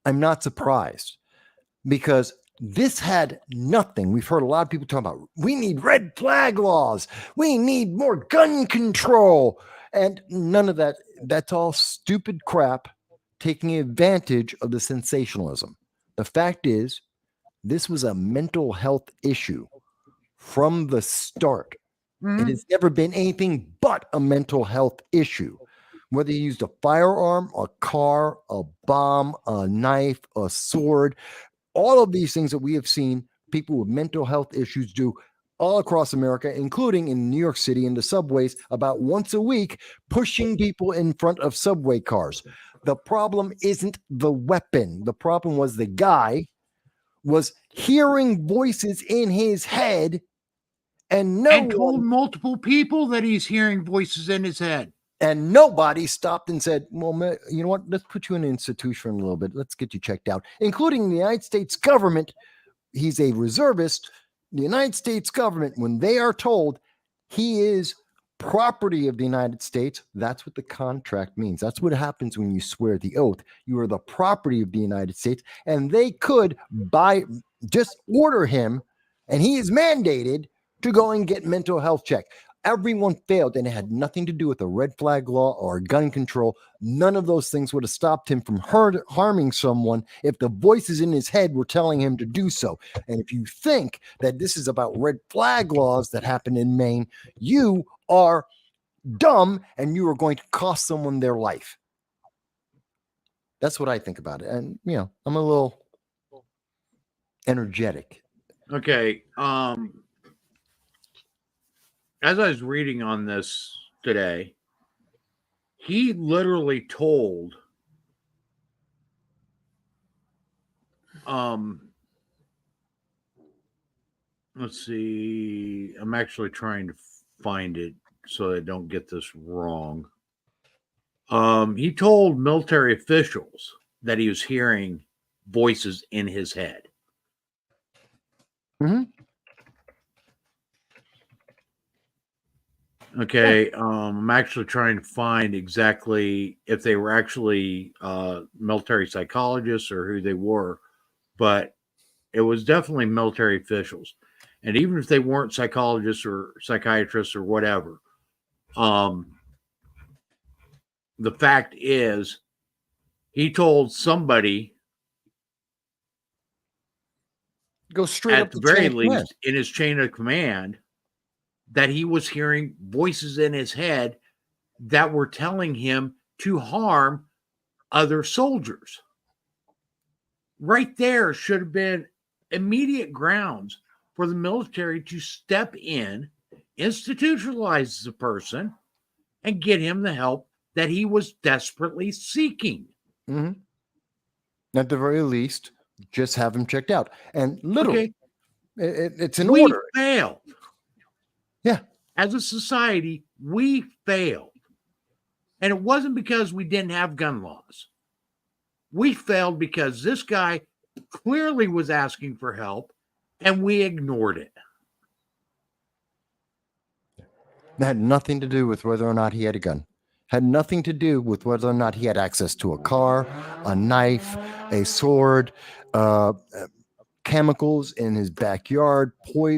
I'm not surprised, because this had nothing. We've heard a lot of people talk about, we need red flag laws. We need more gun control. And none of that. That's all stupid crap taking advantage of the sensationalism. The fact is, this was a mental health issue from the start. It has never been anything but a mental health issue. Whether you used a firearm, a car, a bomb, a knife, a sword, all of these things that we have seen people with mental health issues do all across America, including in New York City in the subways about once a week, pushing people in front of subway cars. The problem isn't the weapon. The problem was the guy was hearing voices in his head and told multiple people that he's hearing voices in his head. And nobody stopped and said, well, you know what? Let's put you in an institution a little bit. Let's get you checked out, including the United States government. He's a reservist. The United States government, when they are told he is property of the United States, that's what the contract means. That's what happens when you swear the oath. You are the property of the United States, and they could just order him, and he is mandated to go and get mental health check. Everyone failed, and it had nothing to do with a red flag law or gun control. None of those things would have stopped him from harming someone if the voices in his head were telling him to do so. And if you think that this is about red flag laws that happen in Maine, you are dumb, and you are going to cost someone their life. That's what I think about it. And, I'm a little energetic. Okay. as I was reading on this today, he literally told let's see, I'm actually trying to find it so I don't get this wrong. He told military officials that he was hearing voices in his head. Mm-hmm. Okay, I'm actually trying to find exactly if they were actually military psychologists or who they were, but it was definitely military officials. And even if they weren't psychologists or psychiatrists or whatever, the fact is, he told somebody Go straight at up the the chain very of command. least in his chain of command that he was hearing voices in his head that were telling him to harm other soldiers. Right there should have been immediate grounds for the military to step in, institutionalize the person, and get him the help that he was desperately seeking. Mm-hmm. At the very least, just have him checked out. And literally, it's in we order. failed. Yeah. As a society, we failed. And it wasn't because we didn't have gun laws. We failed because this guy clearly was asking for help and we ignored it. That had nothing to do with whether or not he had a gun. Had nothing to do with whether or not he had access to a car, a knife, a sword, chemicals in his backyard,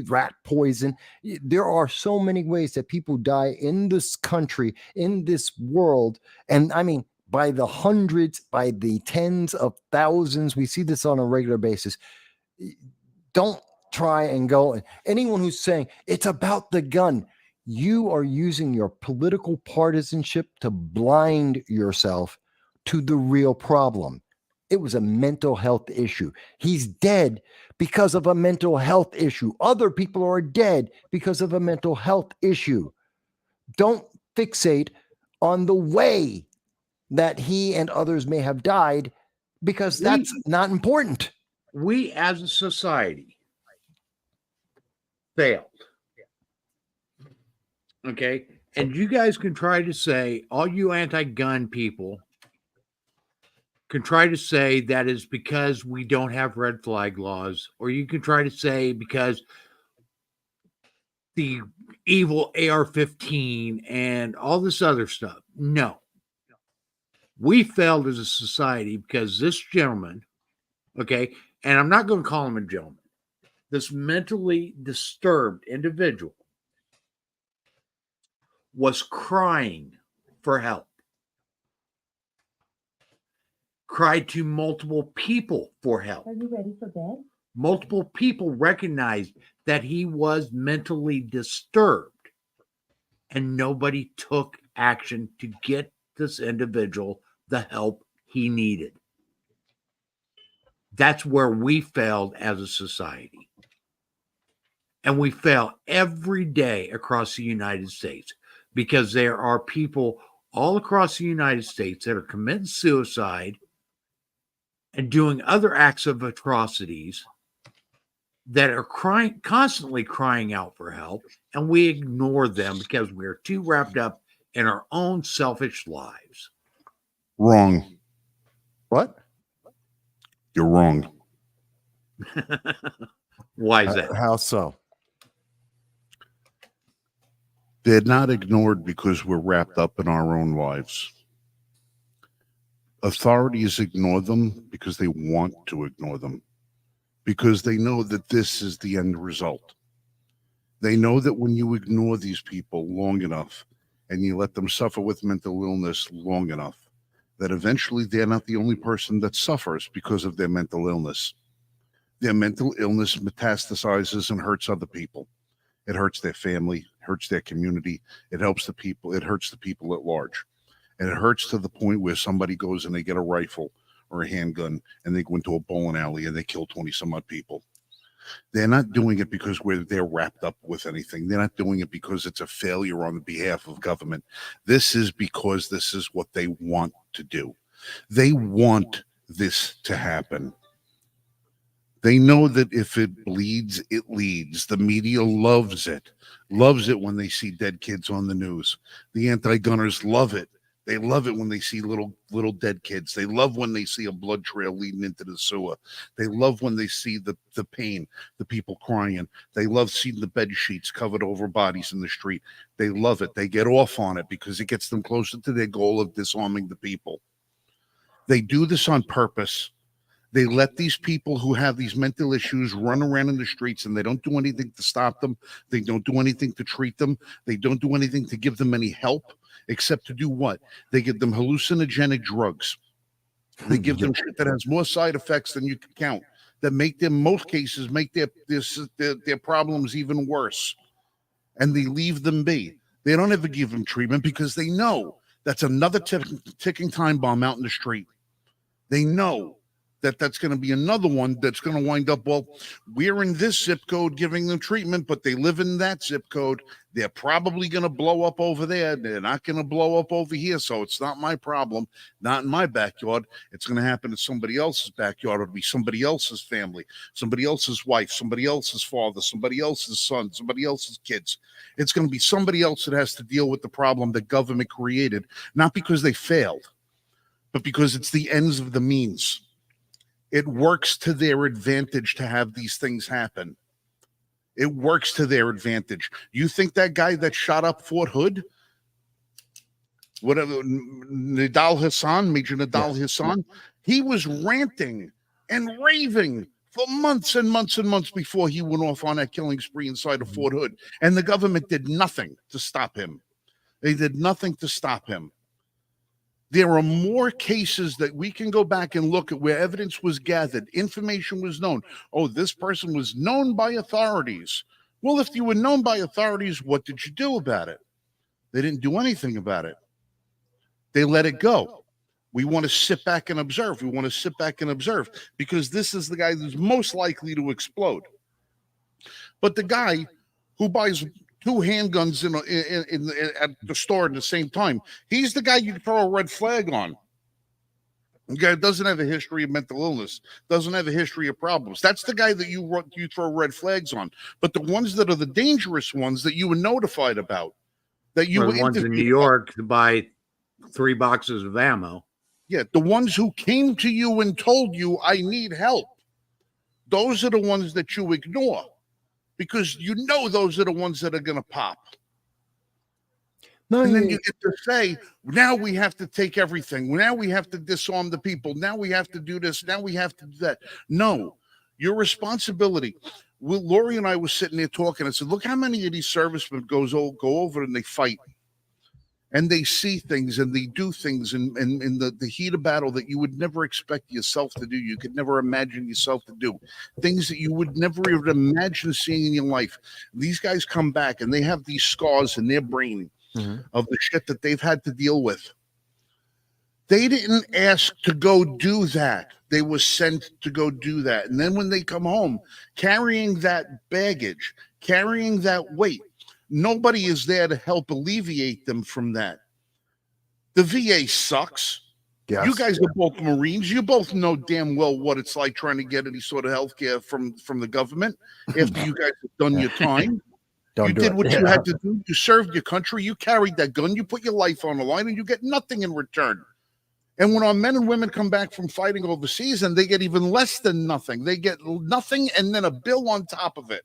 rat poison. There are so many ways that people die in this country, in this world. And I mean, by the hundreds, by the tens of thousands, we see this on a regular basis. Don't try and go. Anyone who's saying it's about the gun, you are using your political partisanship to blind yourself to the real problem. It was a mental health issue. He's dead because of a mental health issue. Other people are dead because of a mental health issue. Don't fixate on the way that he and others may have died, because that's not important. We as a society failed. Okay. And you guys can try to say, all you anti-gun people can try to say that is because we don't have red flag laws, or you can try to say because the evil AR-15 and all this other stuff. No. We failed as a society because this gentleman, okay, and I'm not going to call him a gentleman, this mentally disturbed individual was crying for help. Cried to multiple people for help. Are you ready for bed? Multiple people recognized that he was mentally disturbed, and nobody took action to get this individual the help he needed. That's where we failed as a society. And we fail every day across the United States because there are people all across the United States that are committing suicide and doing other acts of atrocities that are constantly crying out for help, and we ignore them because we're too wrapped up in our own selfish lives. Wrong. What? You're wrong. Why is that? How so? They're not ignored because we're wrapped up in our own lives. Authorities ignore them because they want to ignore them, because they know that this is the end result. They know that when you ignore these people long enough and you let them suffer with mental illness long enough, that eventually they're not the only person that suffers because of their mental illness. Their mental illness metastasizes and hurts other people. It hurts their family, hurts their community. It helps the people. It hurts the people at large. And it hurts to the point where somebody goes and they get a rifle or a handgun and they go into a bowling alley and they kill 20 some odd people. They're not doing it because they're wrapped up with anything. They're not doing it because it's a failure on the behalf of government. This is because this is what they want to do. They want this to happen. They know that if it bleeds, it leads. The media loves it when they see dead kids on the news. The anti-gunners love it. They love it when they see little dead kids. They love when they see a blood trail leading into the sewer. They love when they see the pain, the people crying. They love seeing the bed sheets covered over bodies in the street. They love it. They get off on it because it gets them closer to their goal of disarming the people. They do this on purpose. They let these people who have these mental issues run around in the streets, and they don't do anything to stop them. They don't do anything to treat them. They don't do anything to give them any help, except to do what? They give them hallucinogenic drugs. They give them shit that has more side effects than you can count, that make them, most cases, make their problems even worse. And they leave them be. They don't ever give them treatment because they know that's another ticking time bomb out in the street. They know that that's going to be another one that's going to wind up, well, we're in this zip code giving them treatment, but they live in that zip code. They're probably going to blow up over there. They're not going to blow up over here. So it's not my problem, not in my backyard. It's going to happen in somebody else's backyard. It'll be somebody else's family, somebody else's wife, somebody else's father, somebody else's son, somebody else's kids. It's going to be somebody else that has to deal with the problem that government created, not because they failed, but because it's the ends of the means. It works to their advantage to have these things happen. It works to their advantage. You think that guy that shot up Fort Hood, whatever, Nidal Hassan, Major Nidal Hassan, he was ranting and raving for months and months and months before he went off on that killing spree inside of Fort Hood. And the government did nothing to stop him. They did nothing to stop him. There are more cases that we can go back and look at where evidence was gathered, information was known. Oh, this person was known by authorities. Well, if you were known by authorities, what did you do about it? They didn't do anything about it. They let it go. We want to sit back and observe. We want to sit back and observe because this is the guy who's most likely to explode. But the guy who buys two handguns at the store at the same time, he's the guy you throw a red flag on. The guy doesn't have a history of mental illness, doesn't have a history of problems. That's the guy that you throw red flags on. But the ones that are the dangerous ones that you were notified about, that you were the ones in New York to buy 3 boxes of ammo. Yeah, the ones who came to you and told you, I need help. Those are the ones that you ignore. Because you know those are the ones that are going to pop. No, and then you get to say, now we have to take everything. Now we have to disarm the people. Now we have to do this. Now we have to do that. No, your responsibility. Well, Lori and I were sitting there talking. I said, look how many of these servicemen go over and they fight. And they see things and they do things in the heat of battle that you would never expect yourself to do. You could never imagine yourself to do. Things that you would never even imagine seeing in your life. These guys come back and they have these scars in their brain of the shit that they've had to deal with. They didn't ask to go do that. They were sent to go do that. And then when they come home, carrying that baggage, carrying that weight, nobody is there to help alleviate them from that. The VA sucks. Yes. You guys are both Marines. You both know damn well what it's like trying to get any sort of health care from the government after you guys have done your time. You did what you had to do. You served your country. You carried that gun. You put your life on the line, and you get nothing in return. And when our men and women come back from fighting overseas, and they get even less than nothing, they get nothing and then a bill on top of it.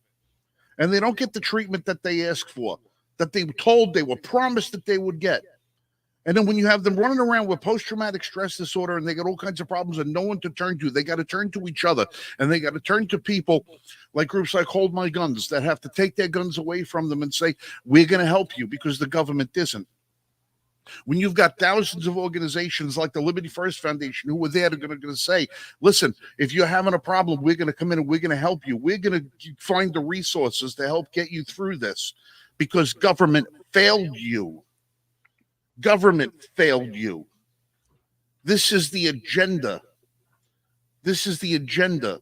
And they don't get the treatment that they asked for, that they were told, they were promised that they would get. And then when you have them running around with post-traumatic stress disorder and they got all kinds of problems and no one to turn to, they got to turn to each other. And they got to turn to people like groups like Hold My Guns that have to take their guns away from them and say, we're going to help you because the government isn't. When you've got thousands of organizations like the Liberty First Foundation who were there, they're going to say, listen, if you're having a problem, we're going to come in and we're going to help you. We're going to find the resources to help get you through this because government failed you. Government failed you. This is the agenda. This is the agenda.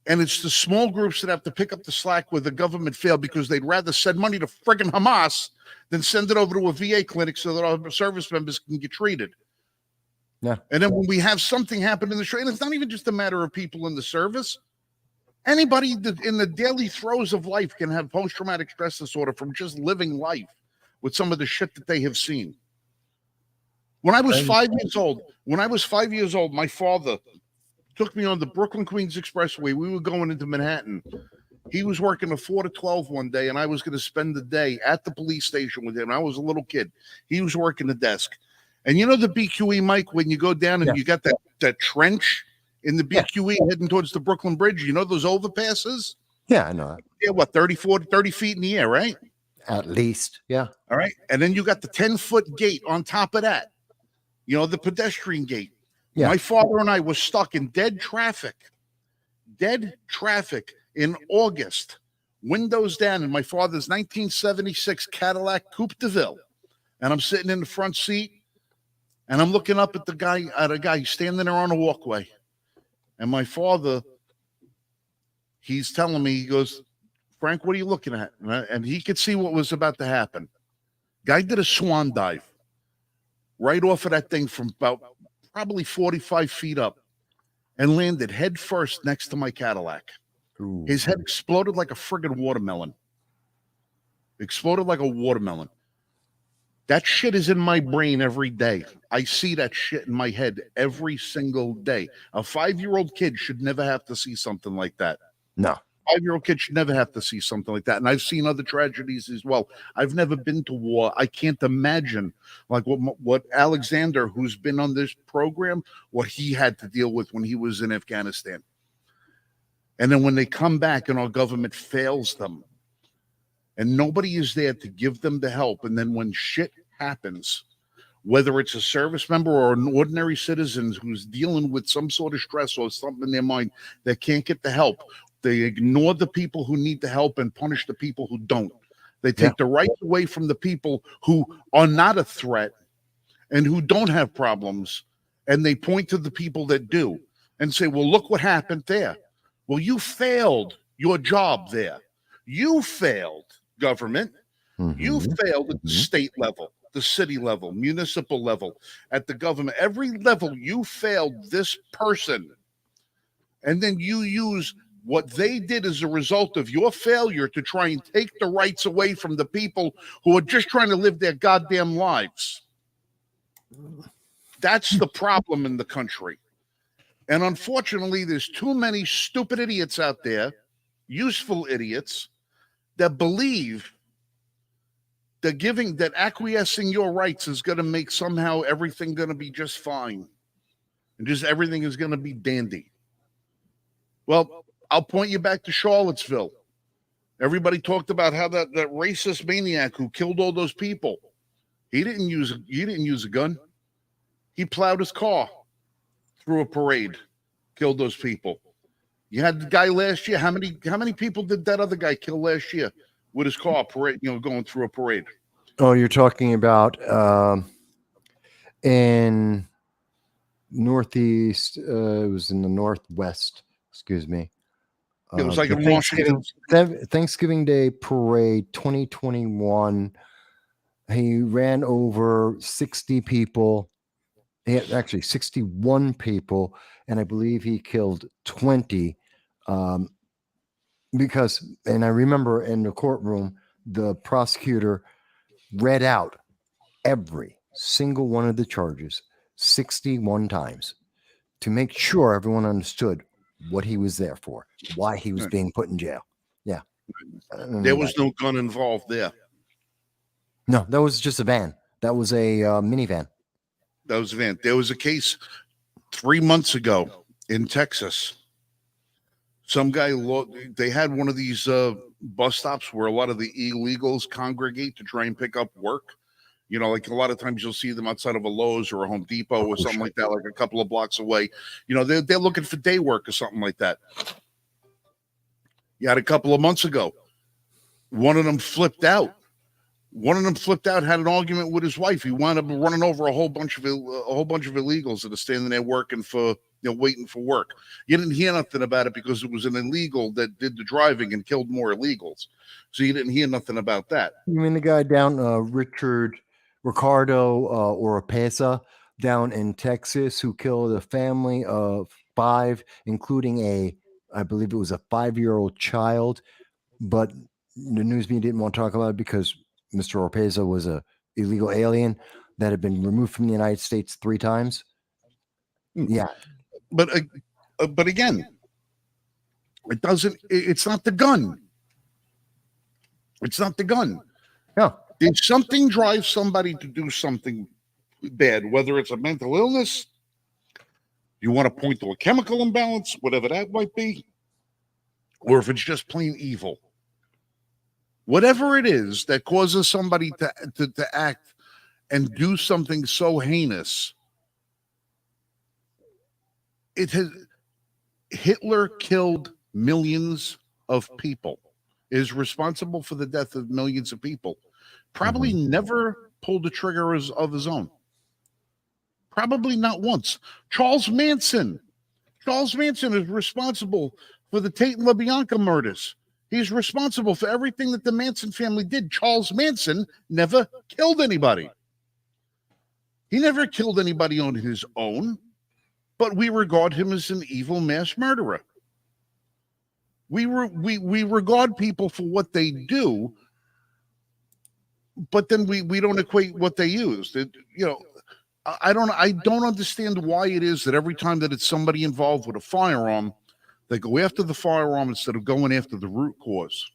And it's the small groups that have to pick up the slack where the government failed because they'd rather send money to friggin' Hamas than send it over to a VA clinic so that our service members can get treated. Yeah. And then when we have something happen in the street, and it's not even just a matter of people in the service, anybody in the daily throes of life can have post-traumatic stress disorder from just living life with some of the shit that they have seen. When I was 5 years old, my father took me on the Brooklyn Queens Expressway. We were going into Manhattan. He was working a 4 to 12 one day, and I was going to spend the day at the police station with him. I was a little kid. He was working the desk. And you know the BQE, Mike, when you go down and you got that trench in the BQE heading towards the Brooklyn Bridge, you know those overpasses? Yeah, I know. Yeah, what, 30 feet in the air, right? At least, yeah. All right. And then you got the 10-foot gate on top of that. You know, the pedestrian gate. Yeah. My father and I were stuck in dead traffic in August, windows down in my father's 1976 Cadillac Coupe de Ville. And I'm sitting in the front seat and I'm looking up at a guy standing there on a walkway. And my father, he's telling me, he goes, Frank, what are you looking at? And he could see what was about to happen. Guy did a swan dive right off of that thing from about probably 45 feet up and landed head first next to my Cadillac. Ooh. His head exploded like a friggin' watermelon. Exploded like a watermelon. That shit is in my brain every day. I see that shit in my head every single day. A 5-year-old kid should never have to see something like that. No. 5-year-old kid should never have to see something like that. And I've seen other tragedies as well. I've never been to war. I can't imagine like what Alexander, who's been on this program, what he had to deal with when he was in Afghanistan. And then when they come back and our government fails them and nobody is there to give them the help. And then when shit happens, whether it's a service member or an ordinary citizen who's dealing with some sort of stress or something in their mind that can't get the help, they ignore the people who need the help and punish the people who don't. They take the rights away from the people who are not a threat and who don't have problems, and they point to the people that do and say, well, look what happened there. Well, you failed your job there. You failed, government. Mm-hmm. You failed at the state level, the city level, municipal level, at the government. Every level, you failed this person. And then you use what they did as a result of your failure to try and take the rights away from the people who are just trying to live their goddamn lives. That's the problem in the country. And unfortunately, there's too many stupid idiots out there, useful idiots, that believe that acquiescing your rights is going to make somehow everything going to be just fine. And just everything is going to be dandy. Well, I'll point you back to Charlottesville. Everybody talked about how that racist maniac who killed all those people, he didn't use a gun. He plowed his car through a parade, killed those people. You had the guy last year. How many people did that other guy kill last year with his car parade, going through a parade? Oh, you're talking about in Northeast, it was in the Northwest, excuse me. It was like a Thanksgiving Day parade 2021. He ran over 60 people. He had actually 61 people, and I believe he killed 20. Because, and I remember in the courtroom, the prosecutor read out every single one of the charges 61 times to make sure everyone understood what he was there for, why he was being put in jail. Yeah. There was no gun involved there. No, that was just a van. That was a minivan. That was a van. There was a case 3 months ago in Texas. Some guy, they had one of these bus stops where a lot of the illegals congregate to try and pick up work. Like a lot of times you'll see them outside of a Lowe's or a Home Depot or something like that, like a couple of blocks away. They're looking for day work or something like that. You had a couple of months ago, one of them flipped out. Had an argument with his wife. He wound up running over a whole bunch of illegals that are standing there working for waiting for work. You didn't hear nothing about it because it was an illegal that did the driving and killed more illegals. So you didn't hear nothing about that. You mean the guy down, Ricardo Oropesa down in Texas, who killed a family of 5, including I believe it was a 5-year-old child, but the news media didn't want to talk about it because Mr. Oropesa was a illegal alien that had been removed from the United States 3 times. Yeah. But again, it's not the gun. It's not the gun. Yeah. If something drives somebody to do something bad, whether it's a mental illness, you want to point to a chemical imbalance, whatever that might be, or if it's just plain evil. Whatever it is that causes somebody to act and do something so heinous, Hitler killed millions of people, is responsible for the death of millions of people, probably never pulled the trigger of his own. Probably not once. Charles Manson is responsible for the Tate and LaBianca murders. He's responsible for everything that the Manson family did. Charles Manson never killed anybody. He never killed anybody on his own, but we regard him as an evil mass murderer. We regard people for what they do, but then we don't equate what they use. I don't understand why it is that every time that it's somebody involved with a firearm, they go after the firearm instead of going after the root cause.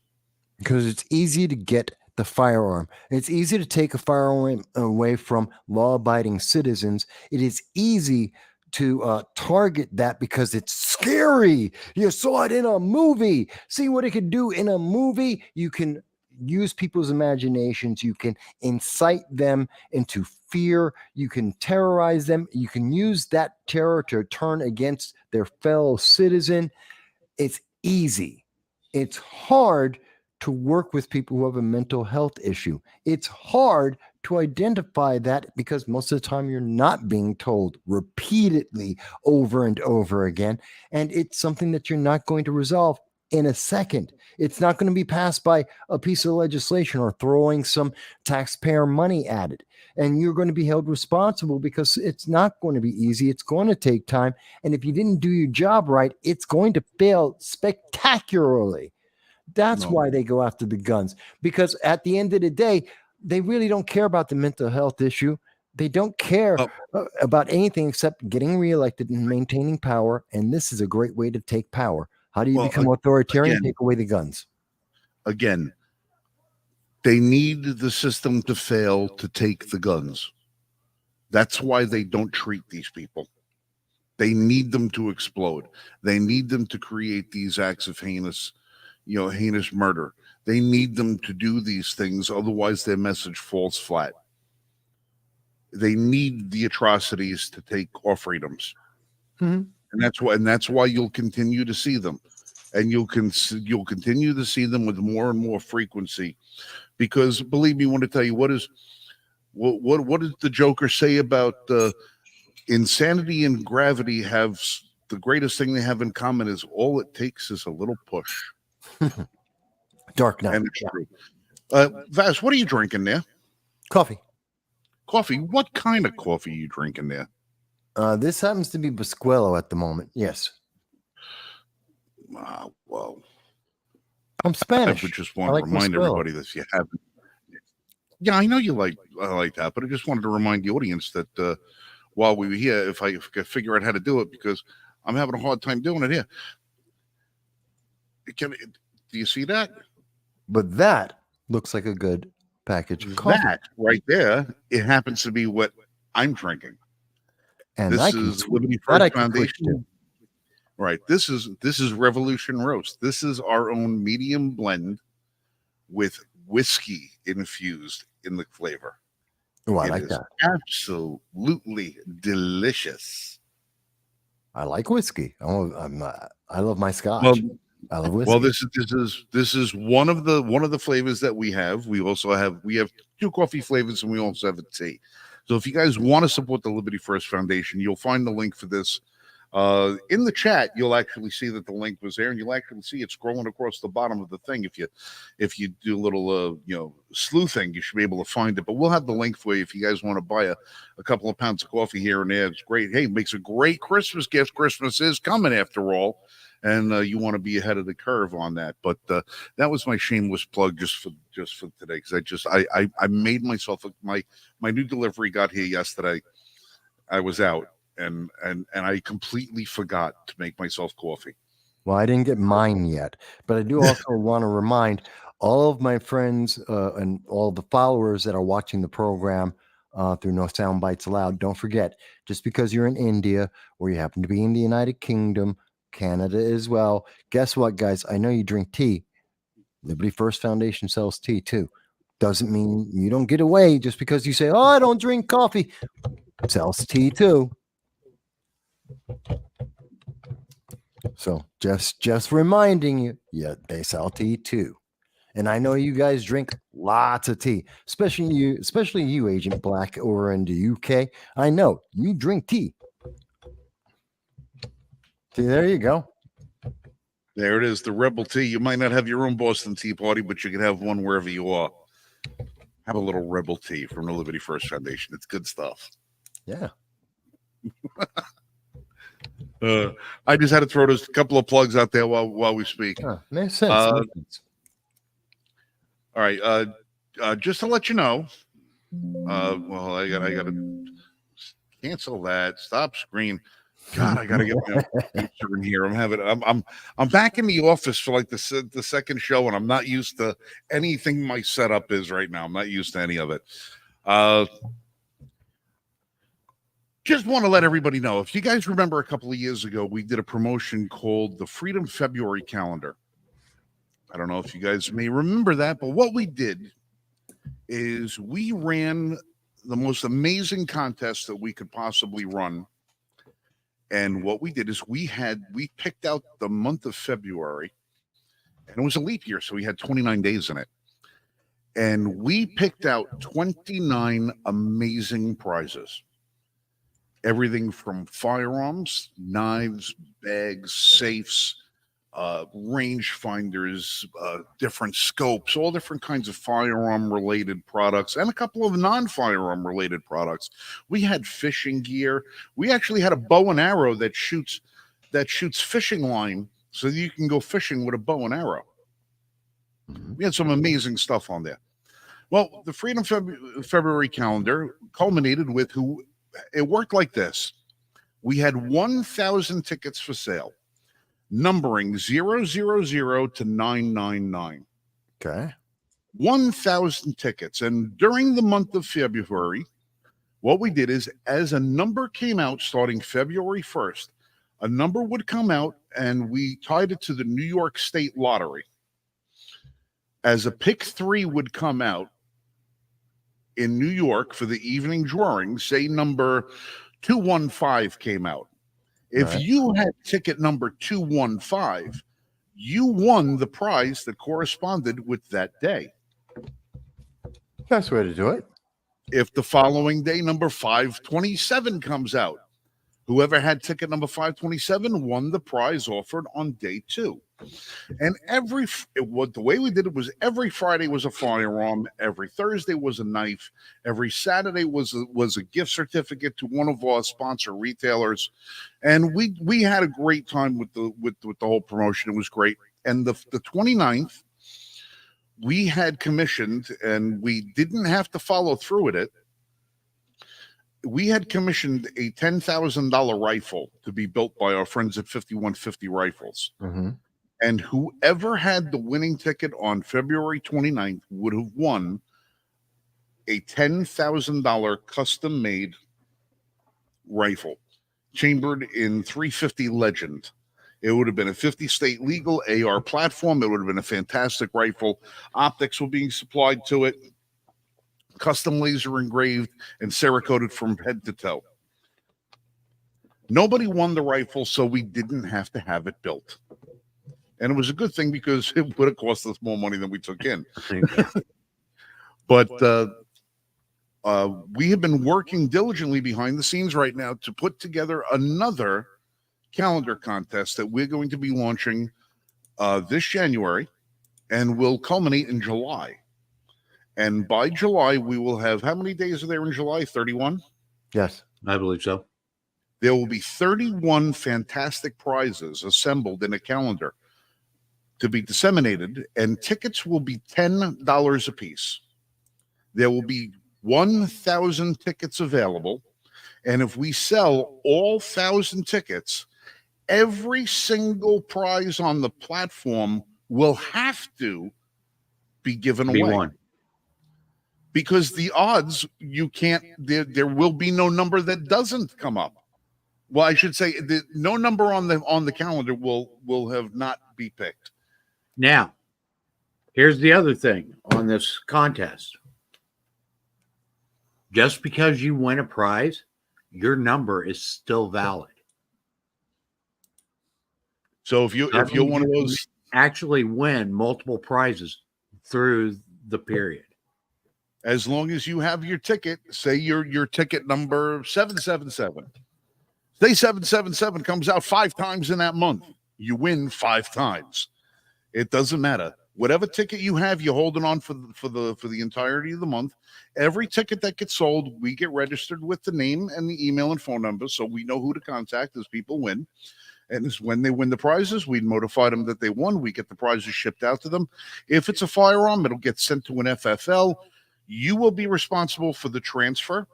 Because it's easy to get the firearm. It's easy to take a firearm away from law-abiding citizens. It is easy to target that because it's scary. You saw it in a movie. See what it can do in a movie? You can use people's imaginations. You can incite them into fear. You can terrorize them. You can use that terror to turn against their fellow citizen. It's easy. It's hard to work with people who have a mental health issue. It's hard to identify that because most of the time you're not being told repeatedly over and over again. And it's something that you're not going to resolve in a second. It's not going to be passed by a piece of legislation or throwing some taxpayer money at it. And you're going to be held responsible because it's not going to be easy. It's going to take time. And if you didn't do your job right, it's going to fail spectacularly. That's why they go after the guns, because at the end of the day, they really don't care about the mental health issue. They don't care about anything except getting reelected and maintaining power. And this is a great way to take power. How do you become authoritarian? Take away the guns. Again, they need the system to fail to take the guns. That's why they don't treat these people. They need them to explode. They need them to create these acts of heinous murder. They need them to do these things. Otherwise, their message falls flat. They need the atrocities to take our freedoms. And that's why you'll continue to see them. And you'll continue to see them with more and more frequency. Because believe me, I want to tell you, what does the Joker say about insanity and gravity have the greatest thing they have in common is all it takes is a little push. Dark Knight. And it's true. Vaz, what are you drinking there? Coffee. Coffee? What kind of coffee are you drinking there? This happens to be Basquello at the moment. Yes. Well, I'm Spanish. I would just want to remind everybody that you haven't. Yeah, I know you like that, but I just wanted to remind the audience that while we were here, if I could figure out how to do it, because I'm having a hard time doing it here. Do you see that? But that looks like a good package of coffee. That right there, it happens to be what I'm drinking. And this is Liberty First Foundation. Right. This is Revolution Roast. This is our own medium blend with whiskey infused in the flavor. Oh, I like that. Absolutely delicious. I like whiskey. I love my scotch. Well, I love whiskey. Well, this is one of the flavors that we have. We have 2 coffee flavors, and we also have a tea. So if you guys want to support the Liberty First Foundation, you'll find the link for this In the chat, you'll actually see that the link was there, and you'll actually see it scrolling across the bottom of the thing. If you do a little sleuthing, you should be able to find it. But we'll have the link for you if you guys want to buy a couple of pounds of coffee here and there. It's great. Hey, it makes a great Christmas gift. Christmas is coming after all, and you want to be ahead of the curve on that. But that was my shameless plug just for today, because I made myself my new delivery got here yesterday. I was out. And I completely forgot to make myself coffee. Well, I didn't get mine yet, but I do also want to remind all of my friends and all the followers that are watching the program through No Soundbites Allowed. Don't forget, just because you're in India or you happen to be in the United Kingdom, Canada as well, guess what, guys? I know you drink tea. Liberty First Foundation sells tea too. Doesn't mean you don't get away just because you say, "Oh, I don't drink coffee." Sells tea too. So just reminding you, yeah, they sell tea too. And I know you guys drink lots of tea, especially you, Agent Black over in the UK. I know you drink tea. See, there you go. There it is, the Rebel Tea. You might not have your own Boston Tea Party, but you can have one wherever you are. Have a little Rebel Tea from the Liberty First Foundation. It's good stuff. Yeah. I just had to throw those couple of plugs out there while we speak. Makes sense. All right. Just to let you know, well, I gotta cancel that. Stop screen. God, I gotta get my computer in here. I'm back in the office for like the second show, and I'm not used to anything my setup is right now. I'm not used to any of it. Just want to let everybody know, if you guys remember a couple of years ago, we did a promotion called the Freedom February Calendar. I don't know if you guys may remember that, but what we did is we ran the most amazing contest that we could possibly run. And what we did is we picked out the month of February, and it was a leap year, so we had 29 days in it. And we picked out 29 amazing prizes. Everything from firearms, knives, bags, safes, range finders, different scopes, all different kinds of firearm related products, and a couple of non-firearm related products. We had fishing gear. We actually had a bow and arrow that shoots fishing line, so you can go fishing with a bow and arrow. We had some amazing stuff on there. Well, the Freedom February calendar culminated with it worked like this. We had 1,000 tickets for sale, numbering 000 to 999. Okay. 1,000 tickets. And during the month of February, what we did is, as a number came out starting February 1st, a number would come out, and we tied it to the New York State Lottery. As a pick 3 would come out in New York for the evening drawing, say number 215 came out. If you had ticket number 215, you won the prize that corresponded with that day. Best way to do it. If the following day, number 527 comes out, whoever had ticket number 527 won the prize offered on day 2. And the way we did it was every Friday was a firearm, every Thursday was a knife, every Saturday was a gift certificate to one of our sponsor retailers, and we had a great time with the whole promotion. It was great. And the 29th, we had commissioned, and we didn't have to follow through with it. We had commissioned a $10,000 rifle to be built by our friends at 5150 Rifles. Mm-hmm. And whoever had the winning ticket on February 29th would have won a $10,000 custom-made rifle, chambered in 350 Legend. It would have been a 50 state legal AR platform. It would have been a fantastic rifle. Optics were being supplied to it, custom laser engraved and Cerakoted from head to toe. Nobody won the rifle, so we didn't have to have it built. And it was a good thing, because it would have cost us more money than we took in. But we have been working diligently behind the scenes right now to put together another calendar contest that we're going to be launching this January and will culminate in July. And by July, we will have, how many days are there in July? 31? Yes. I believe so. There will be 31 fantastic prizes assembled in a calendar to be disseminated, and tickets will be $10 a piece. There will be 1,000 tickets available, and if we sell all 1,000 tickets, every single prize on the platform will have to be given Be away. one. Because the odds, you can't, there will be no number that doesn't come up. Well, I should say no number on the calendar will have not be picked. Now, here's the other thing on this contest. Just because you win a prize, your number is still valid. So if you're one of those, actually win multiple prizes through the period. as long as you have your ticket, say your ticket number 777. Say 777 comes out 5 times in that month. You win 5 times. It doesn't matter. Whatever ticket you have, you're holding on for the entirety of the month. Every ticket that gets sold, we get registered with the name and the email and phone number, so we know who to contact as people win. And when they win the prizes, we notify them that they won. We get the prizes shipped out to them. If it's a firearm, it'll get sent to an FFL. You will be responsible for the transfer,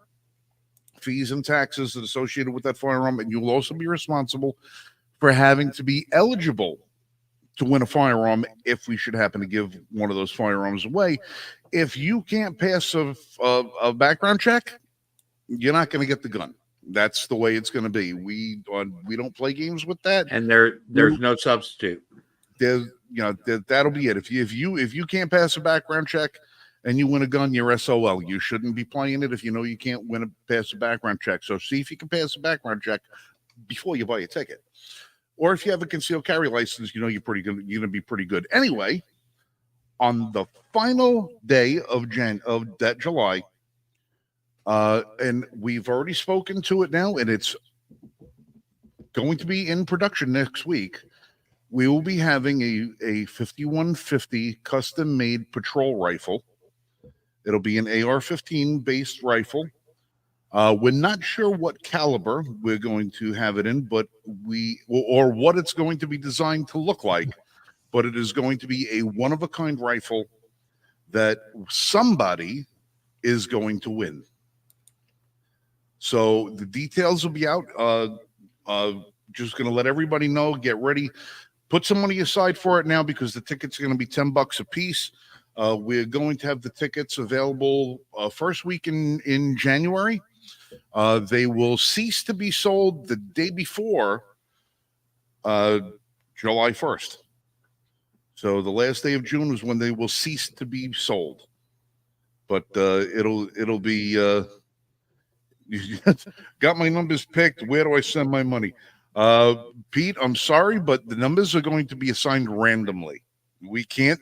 fees and taxes associated with that firearm, and you'll also be responsible for having to be eligible to win a firearm if we should happen to give one of those firearms away. If you can't pass a background check, you're not going to get the gun. That's the way it's going to be. We don't play games with that, and there's no substitute. That'll be it. If you can't pass a background check and you win a gun, you're SOL. You shouldn't be playing it if you know you can't pass a background check. So see if you can pass a background check before you buy a ticket. Or if you have a concealed carry license, you know you're pretty good. You're going to be pretty good. Anyway, on the final day of that July, and we've already spoken to it now, and it's going to be in production next week. We will be having a 5150 custom-made patrol rifle. It'll be an AR-15 based rifle. We're not sure what caliber we're going to have it in, but or what it's going to be designed to look like. But it is going to be a one-of-a-kind rifle that somebody is going to win. So the details will be out. Just going to let everybody know. Get ready. Put some money aside for it now because the tickets are going to be $10 a piece. We're going to have the tickets available first week in January. They will cease to be sold the day before July 1st. So the last day of June is when they will cease to be sold. But it'll be got my numbers picked. Where do I send my money? Pete, I'm sorry, but the numbers are going to be assigned randomly. We can't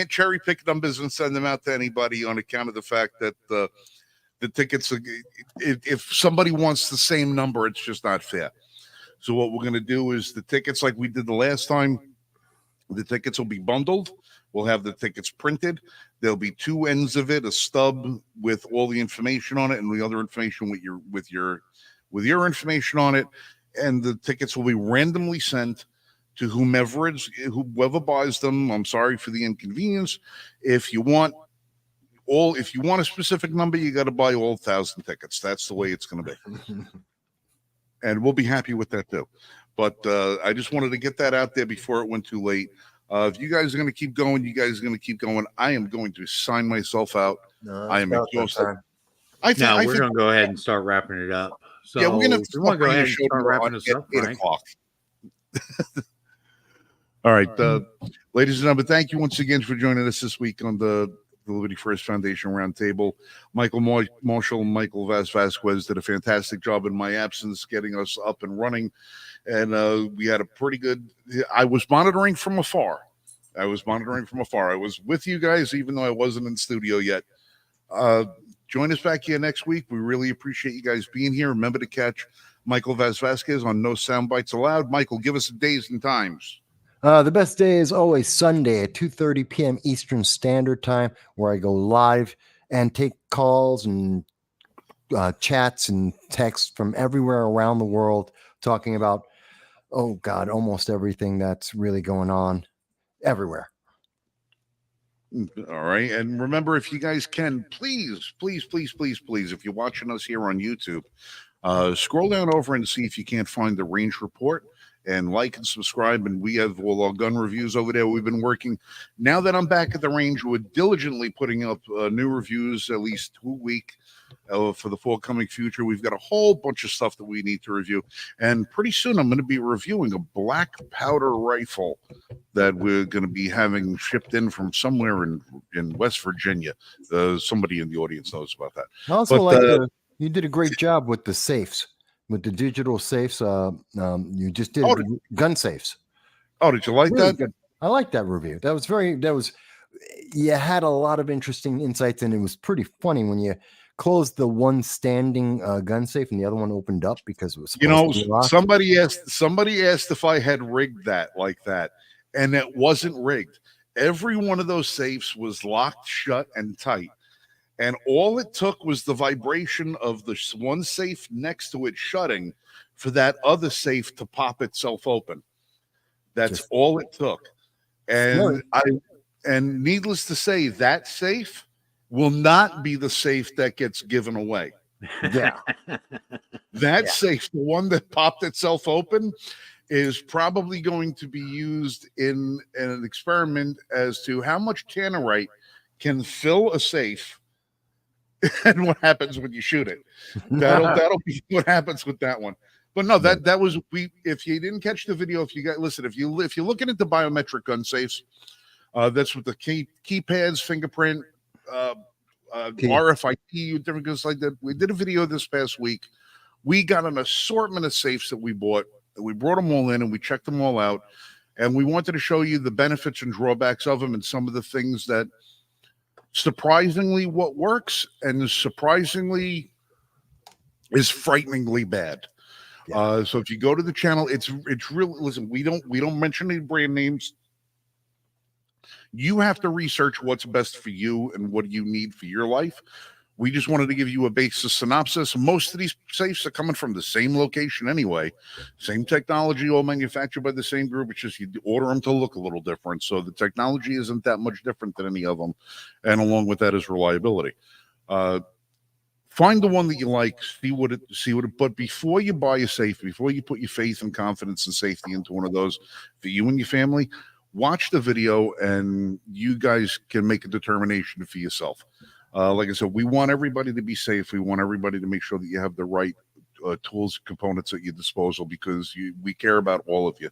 cherry pick numbers and send them out to anybody on account of the fact that the tickets are, if somebody wants the same number, it's just not fair. So what we're going to do is the tickets, like we did the last time, the tickets will be bundled. We'll have the tickets printed. There'll be 2 ends of it, a stub with all the information on it, and the other information with your information on it. And the tickets will be randomly sent to whoever buys them. I'm sorry for the inconvenience. If you want a specific number, you got to buy all 1,000 tickets. That's the way it's going to be. And we'll be happy with that too. But I just wanted to get that out there before it went too late. If you guys are going to keep going, you guys are going to keep going. I am going to sign myself out. No, I am exhausted. We're going to go ahead and start wrapping it up. So yeah, we're going to want to go ahead and start wrapping this up, 8 o'clock. All right. Ladies and gentlemen, thank you once again for joining us this week on the Liberty First Foundation Roundtable. Michael Marshall and Michael Vasquez did a fantastic job in my absence getting us up and running. And we had a pretty good, I was monitoring from afar. I was with you guys, even though I wasn't in studio yet. Join us back here next week. We really appreciate you guys being here. Remember to catch Michael Vasquez on No Soundbites Allowed. Michael, give us the days and times. The best day is always Sunday at 2:30 p.m. Eastern Standard Time, where I go live and take calls and chats and texts from everywhere around the world, talking about, oh God, almost everything that's really going on everywhere. All right. And remember, if you guys can, please, if you're watching us here on YouTube, scroll down over and see if you can't find the range report, and like and subscribe. And we have all our gun reviews over there. We've been working. Now that I'm back at the range, we're diligently putting up new reviews at least 2 a week for the forthcoming future. We've got a whole bunch of stuff that we need to review. And pretty soon I'm going to be reviewing a black powder rifle that we're going to be having shipped in from somewhere in West Virginia. Somebody in the audience knows about that. I also you did a great job with the safes. With the digital safes, you just did gun safes. Oh, did you like Really that? good. I like that review. You had a lot of interesting insights, and it was pretty funny when you closed the one standing gun safe and the other one opened up because it was supposed to be locked. Somebody asked if I had rigged that like that, and it wasn't rigged. Every one of those safes was locked shut and tight. And all it took was the vibration of the one safe next to it shutting for that other safe to pop itself open. That's all it took. And needless to say, that safe will not be the safe that gets given away. Yeah. That safe, the one that popped itself open, is probably going to be used in an experiment as to how much tannerite can fill a safe. And what happens when you shoot it? That'll be what happens with that one. But no, that was if you didn't catch the video, if you're looking at the biometric gun safes, that's with the keypads, fingerprint, RFID, different things like that. We did a video this past week. We got an assortment of safes that we bought. We brought them all in and we checked them all out, and we wanted to show you the benefits and drawbacks of them and some of the things that. Surprisingly, what works and surprisingly is frighteningly bad. Yeah. So if you go to the channel, it's really, listen, we don't mention any brand names. You have to research what's best for you and what you need for your life. We just wanted to give you a basic synopsis. Most of these safes are coming from the same location anyway, same technology, all manufactured by the same group. It's just you order them to look a little different. So the technology isn't that much different than any of them. And along with that is reliability. Find the one that you like, see what it, but before you buy a safe, before you put your faith and confidence and safety into one of those for you and your family, watch the video and you guys can make a determination for yourself. Like I said, we want everybody to be safe. We want everybody to make sure that you have the right tools and components at your disposal, because we care about all of you.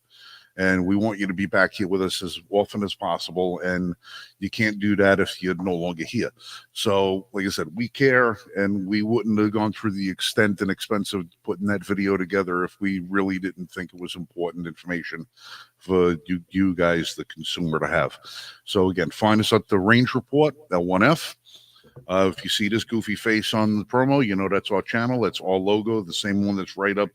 And we want you to be back here with us as often as possible. And you can't do that if you're no longer here. So, like I said, we care, and we wouldn't have gone through the extent and expense of putting that video together if we really didn't think it was important information for you guys, the consumer, to have. So, again, find us at the Range Report, L1F. If you see this goofy face on the promo, you know that's our channel. That's our logo, the same one that's right up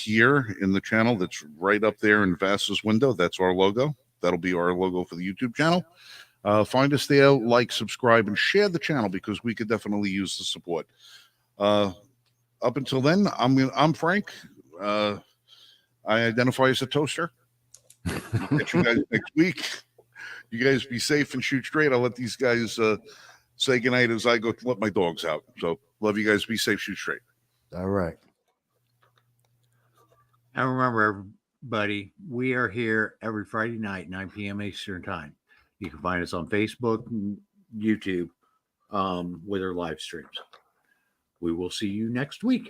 here in the channel. That's right up there in Vass's window. That's our logo. That'll be our logo for the YouTube channel. Find us there, like, subscribe, and share the channel, because we could definitely use the support. Up until then, I'm Frank. I identify as a toaster. Catch you guys next week. You guys be safe and shoot straight. I'll let these guys say goodnight as I go to let my dogs out. So love you guys. Be safe, shoot straight. All right. And remember, everybody, we are here every Friday night, 9 p.m. Eastern Time. You can find us on Facebook and YouTube with our live streams. We will see you next week.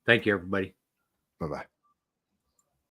Thank you, everybody. Bye-bye.